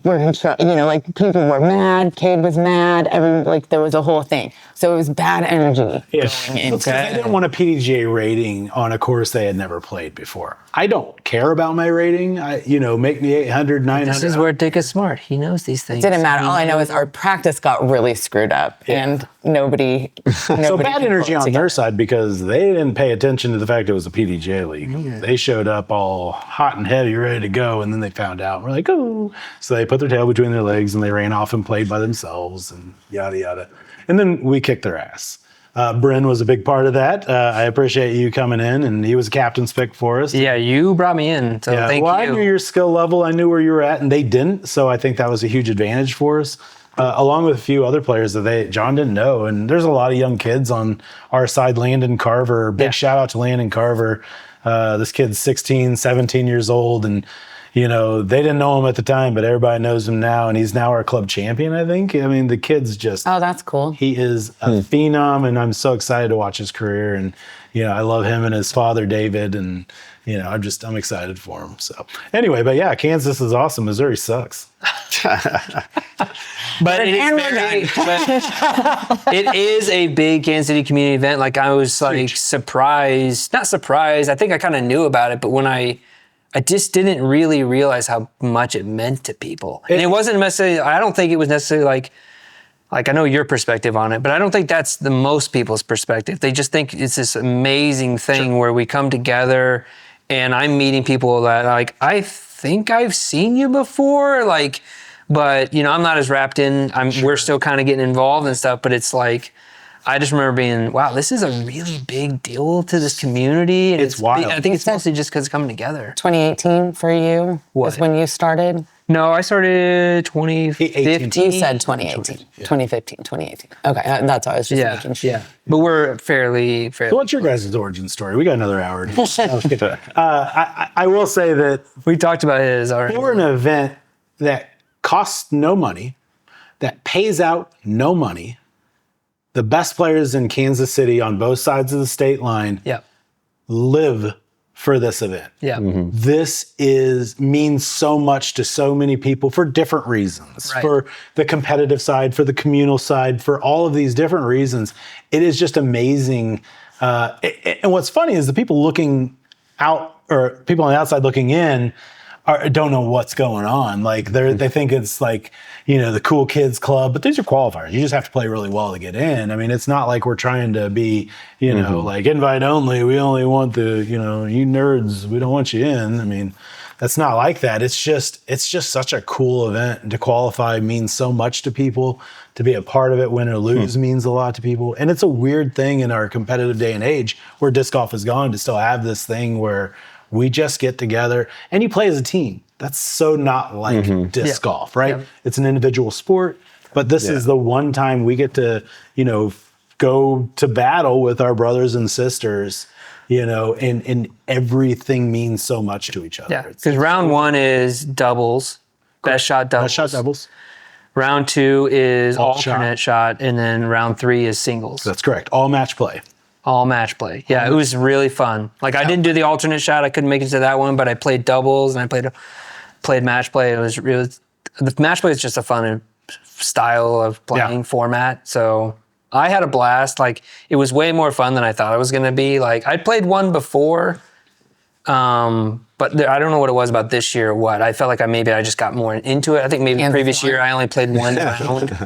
we're in trouble. Like people were mad. Cade was mad. There was a whole thing. So it was bad energy going into They didn't want a PDGA rating on a course they had never played before. I don't care about my rating. Make me 800, 900. This is where Dick is smart. He knows these things. Didn't matter. All I know is our practice got really screwed up, and nobody. So bad energy on their side because they didn't pay attention to the fact it was a PDGA league. They showed up all hot and heavy, ready to go, and then they found out. We're like, oh. So they put their tail between their legs and they ran off and played by themselves and yada, yada. And then we kicked their ass. Bryn was a big part of that. I appreciate you coming in, and he was a captain's pick for us. Yeah, you brought me in, so thank you. I knew your skill level. I knew where you were at, and they didn't. So I think that was a huge advantage for us, along with a few other players that John didn't know. And there's a lot of young kids on our side. Landon Carver, big shout out to Landon Carver. This kid's 16, 17 years old, and they didn't know him at the time, but everybody knows him now, and he's now our club champion, I think. I mean, the kid's just... Oh, that's cool. He is a phenom, and I'm so excited to watch his career. And, I love him and his father, David, and, I'm excited for him. So anyway, but yeah, Kansas is awesome. Missouri sucks. But it is a big Kansas City community event. Like I was surprised, not surprised. I think I kind of knew about it, but when I just didn't really realize how much it meant to people. And it wasn't necessarily, I don't think it was necessarily like I know your perspective on it, but I don't think that's the most people's perspective. They just think it's this amazing thing where we come together and I'm meeting people that I think I've seen you before, but I'm not as wrapped in. We're still kind of getting involved and stuff, but it's like, I just remember being, wow, this is a really big deal to this community. And it's wild. I think it's mostly just because it's coming together. 2018 for you was when you started? No, I started 2015. You said 2018. 2015, 2018. Okay, that's what I was just making sure. Yeah, but we're fairly. So what's your guys' origin story? We got another hour. I will say that we talked about his already. For an event that costs no money, that pays out no money, the best players in Kansas City on both sides of the state line live for this event. Yeah. Mm-hmm. This means so much to so many people for different reasons. Right. For the competitive side, for the communal side, for all of these different reasons. It is just amazing. And what's funny is the people looking out, or people on the outside looking in, don't know what's going on. They think it's the cool kids club, but these are qualifiers. You just have to play really well to get in. I mean, it's not like we're trying to be, invite only. We only want the, you nerds. We don't want you in. I mean, that's not like that. It's just such a cool event. To qualify means so much to people. To be a part of it, win or lose, means a lot to people. And it's a weird thing in our competitive day and age where disc golf is gone to still have this thing where we just get together and you play as a team. That's so not like disc golf, right? It's an individual sport, but this is the one time we get to, go to battle with our brothers and sisters, and everything means so much to each other. Yeah, because round 1 is doubles, best shot doubles. Best shot doubles. Round 2 is All alternate shot, and then round 3 is singles. That's correct. All match play. All match play. Yeah, it was really fun. Like I didn't do the alternate shot. I couldn't make it to that one, but I played doubles and I played match play. The match play is just a fun style of playing format. So I had a blast. Like it was way more fun than I thought it was going to be. Like I played one before, but I don't know what it was about this year or what. I felt like I just got more into it. I think maybe the previous year I only played one round.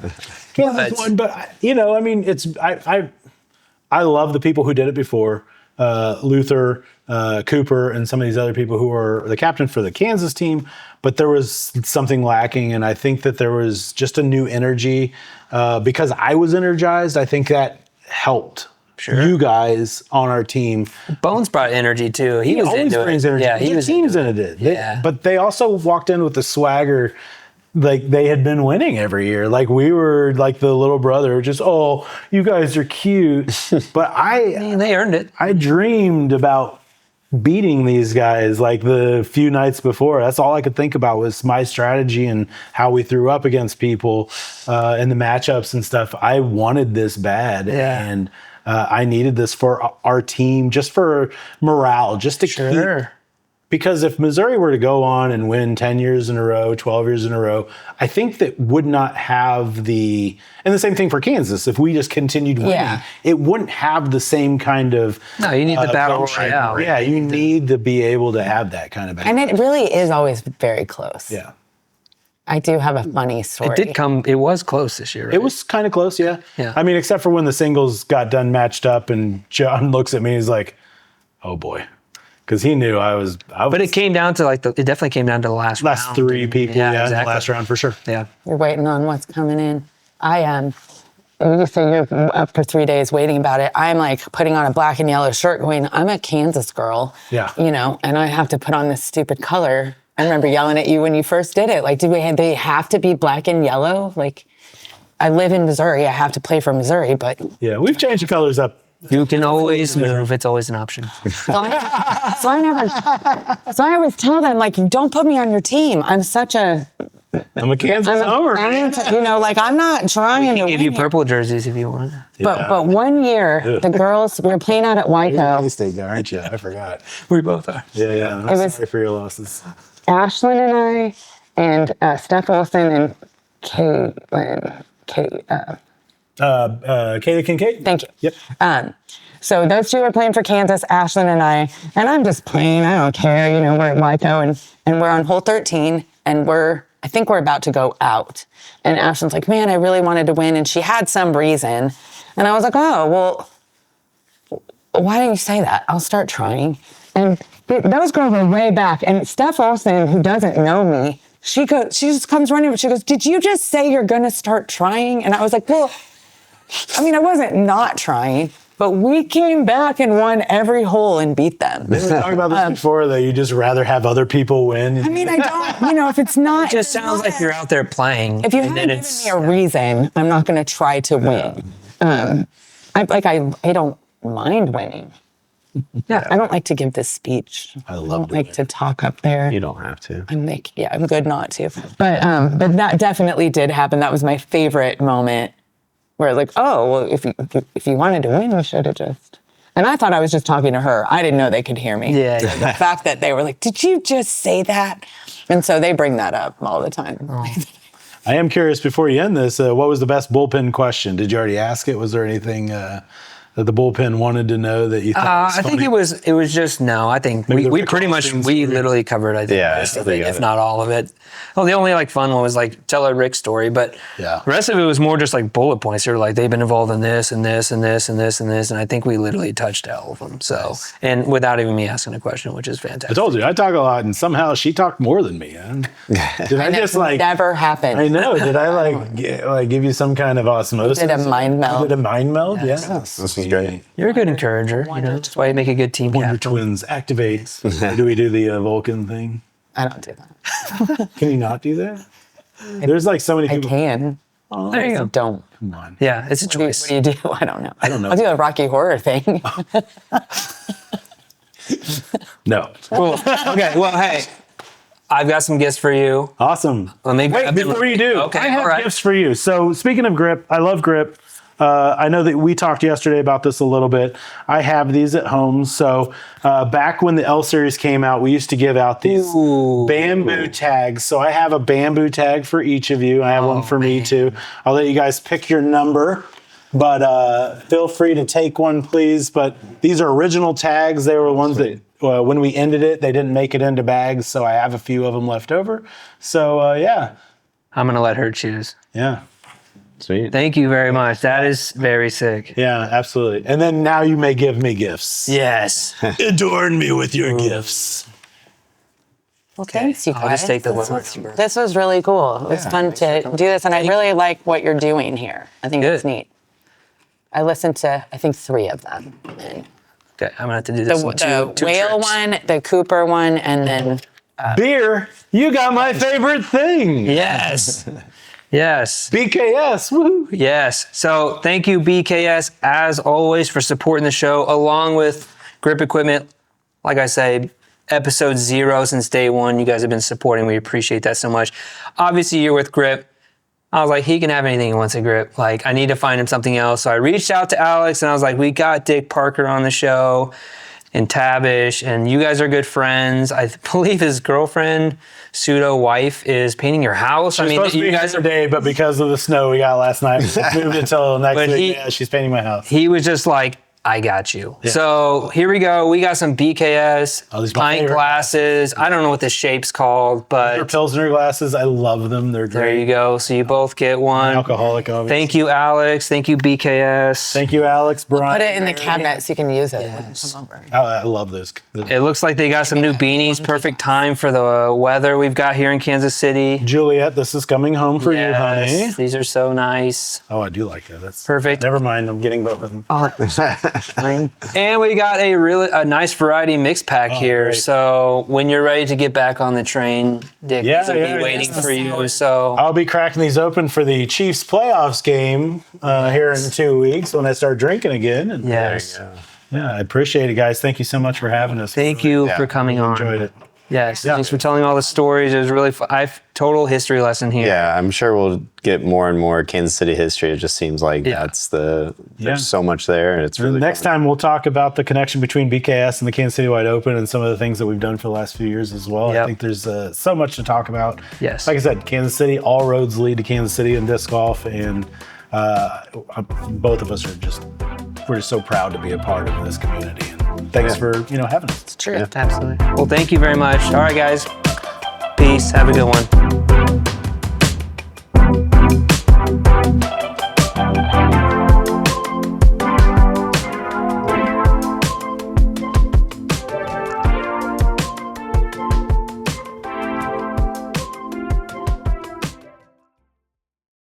I love the people who did it before. Luther, Cooper, and some of these other people who were the captain for the Kansas team, but there was something lacking, and I think that there was just a new energy. Because I was energized, I think that helped you guys on our team. Bones brought energy too. He was always into brings it. energy. Yeah, he was teams into in it. But they also walked in with the swagger. Like they had been winning every year. Like we were like the little brother, just, oh, you guys are cute. But they earned it. I dreamed about beating these guys like the few nights before. That's all I could think about was my strategy and how we threw up against people in the matchups and stuff. I wanted this bad. Yeah. And I needed this for our team, just for morale, just to keep. Because if Missouri were to go on and win 10 years in a row, 12 years in a row, I think that would not have and the same thing for Kansas, if we just continued winning, it wouldn't have the same kind of... No, you need the battle royale. Yeah, you need to be able to have that kind of battle. And it really is always very close. Yeah. I do have a funny story. It was close this year, right? It was kind of close, yeah. Yeah. I mean, except for when the singles got done matched up and John looks at me, he's like, oh boy. Because he knew I was. But it came down to it definitely came down to the last round. 3 people, Yeah, in exactly. the last round for sure. Yeah. You're waiting on what's coming in. I am. You say you're up for 3 days waiting about it. I'm like putting on a black and yellow shirt going, I'm a Kansas girl. Yeah. And I have to put on this stupid color. I remember yelling at you when you first did it. Like, they have to be black and yellow? Like, I live in Missouri. I have to play for Missouri, but. Yeah, we've changed the colors up. You can always move. It's always an option. So I always tell them, like, don't put me on your team. I'm I'm a Kansas homer. I'm not trying to Give you win. purple jerseys if you want. But one year, the girls, we were playing out at Waco. State guy, aren't you? I forgot. We both are. Yeah. I'm sorry for your losses. Ashlyn and I, and Steph Olson and Caitlin. Kayla Kincaid? Thank you. Yep. So those two were playing for Kansas, Ashlyn and I, and I'm just playing. I don't care. We're at Waco and we're on hole 13 and I think we're about to go out. And Ashlyn's like, man, I really wanted to win. And she had some reason. And I was like, oh, well, why didn't you say that? I'll start trying. And those girls were way back. And Steph Olson, who doesn't know me, she just comes running. She goes, did you just say you're going to start trying? And I was like, well, I wasn't not trying, but we came back and won every hole and beat them. We were talking about this before, that you just rather have other people win. I don't, if it's not. It just sounds like you're out there playing. If you haven't given me a reason, I'm not going to try to win. I don't mind winning. Yeah. I don't like to give this speech. I love don't like to talk up there. You don't have to. I'm good not to. But that definitely did happen. That was my favorite moment. Where like, oh, well, if you wanted to win, you should have just. And I thought I was just talking to her. I didn't know they could hear me. Yeah. The fact that they were like, did you just say that? And so they bring that up all the time. Oh. I am curious, before you end this, what was the best bullpen question? Did you already ask it? Was there anything that the bullpen wanted to know that you thought was I funny? think it was just no. I think Maybe we the pretty much costumes we were- literally covered I think Yeah, most of they it, got if it. not all of it. Well, the only like fun one was like tell a Rick story, but Yeah. the rest of it was more just like bullet points. They were like they've been involved in this and this and this and this and this, and I think we literally touched all of them. So and without even me asking a question, which is I fantastic. told you I talk a lot, and somehow she talked more than me. Did I just like? Never happened. I know. Did I like give you some kind of osmosis? Did a mind meld. Did a mind meld? Yes. This is great. You're a good encourager. You know, that's why you make a good team Wonder captain. Twins activates. Do we do the Vulcan thing? I don't do that. Can you not do that? There's like so many I people. can. There you I go. don't. Come on. Yeah, it's a What do choice. you do? I don't know. I don't know. I'll do a Rocky Horror thing. No. Cool. Okay. Well, hey, I've got some gifts for you. Awesome. Let me Wait, grab them. before you do, Okay, I have all right. gifts for you. So speaking of grip, I love grip. I know that we talked yesterday about this a little bit. I have these at home. So back when the L series came out, we used to give out these Ooh. bamboo tags. So I have a bamboo tag for each of you. I have one for me too. I'll let you guys pick your number. But feel free to take one, please. But these are original tags. They were ones that when we ended it, they didn't make it into bags. So I have a few of them left over. So yeah. I'm gonna let her choose. Yeah. Sweet. Thank you very much. That is very sick. Yeah, absolutely. And then now you may give me gifts. Yes. Adorn me with your gifts. Well, thanks, you I'll just guys. take the This one was- number. This was really cool. It was fun to do this, and I really like what you're doing here. I think it's Good. neat. I listened to, I think, 3 of them. And Okay, I'm gonna have to do this in the two whale trips. one, the Cooper one, and then Beer, you got my favorite thing. Yes. Yes. BKS, woohoo. Yes. So thank you, BKS, as always, for supporting the show, along with Grip Equipment. Like I say, episode 0 since day 1. You guys have been supporting. We appreciate that so much. Obviously, you're with Grip. I was like, he can have anything he wants to Grip. Like, I need to find him something else. So I reached out to Alex, and I was like, we got Dick Parker on the show and Tavish, and you guys are good friends. I believe his girlfriend, pseudo wife, is painting your house. I mean, Supposed to you be guys here are. today, but because of the snow we got last night, we moved it till next But week. Yeah, she's painting my house. He was just like, I got you. So here we go. We got some BKS Oh, these are my pint favorite glasses. I don't know what this shape's called, They're but Pilsner glasses. I love them. They're there great. you go. So you both get one. Alcoholic, obviously. Thank you, Alex. Thank you, BKS. Thank you, Alex. Brian. put it in the cabinet so you can use it. when you come over. I love this. It looks like they got some new beanies. Perfect time for the weather we've got here in Kansas City. Juliet, this is coming home for you, honey. Yes, these are so nice. Oh, I do like that. That's Perfect. Never mind. I'm getting both of them. And we got a nice variety mix pack here. great. So when you're ready to get back on the train, Dick, Yeah, these will yeah, be waiting yeah. for you. So I'll be cracking these open for the Chiefs playoffs game here in 2 weeks when I start drinking again. And yes. yeah, I appreciate it, guys. Thank you so much for having us. Thank you for coming on. Enjoyed it. Yes. Yeah. Thanks for telling all the stories. It was really fun. I've total history lesson here. Yeah, I'm sure we'll get more and more Kansas City history. It just seems like Yeah. that's the Yeah. there's so much there, and it's really Next fun. time we'll talk about the connection between BKS and the Kansas City Wide Open and some of the things that we've done for the last few years as well. I Yep. think there's so much to talk about. Yes. Like I said, Kansas City, all roads lead to Kansas City in disc golf, and both of us we're just so proud to be a part of this community. And thanks for having us. True. Absolutely. Well, thank you very much. All right, guys. Peace. Have a good one.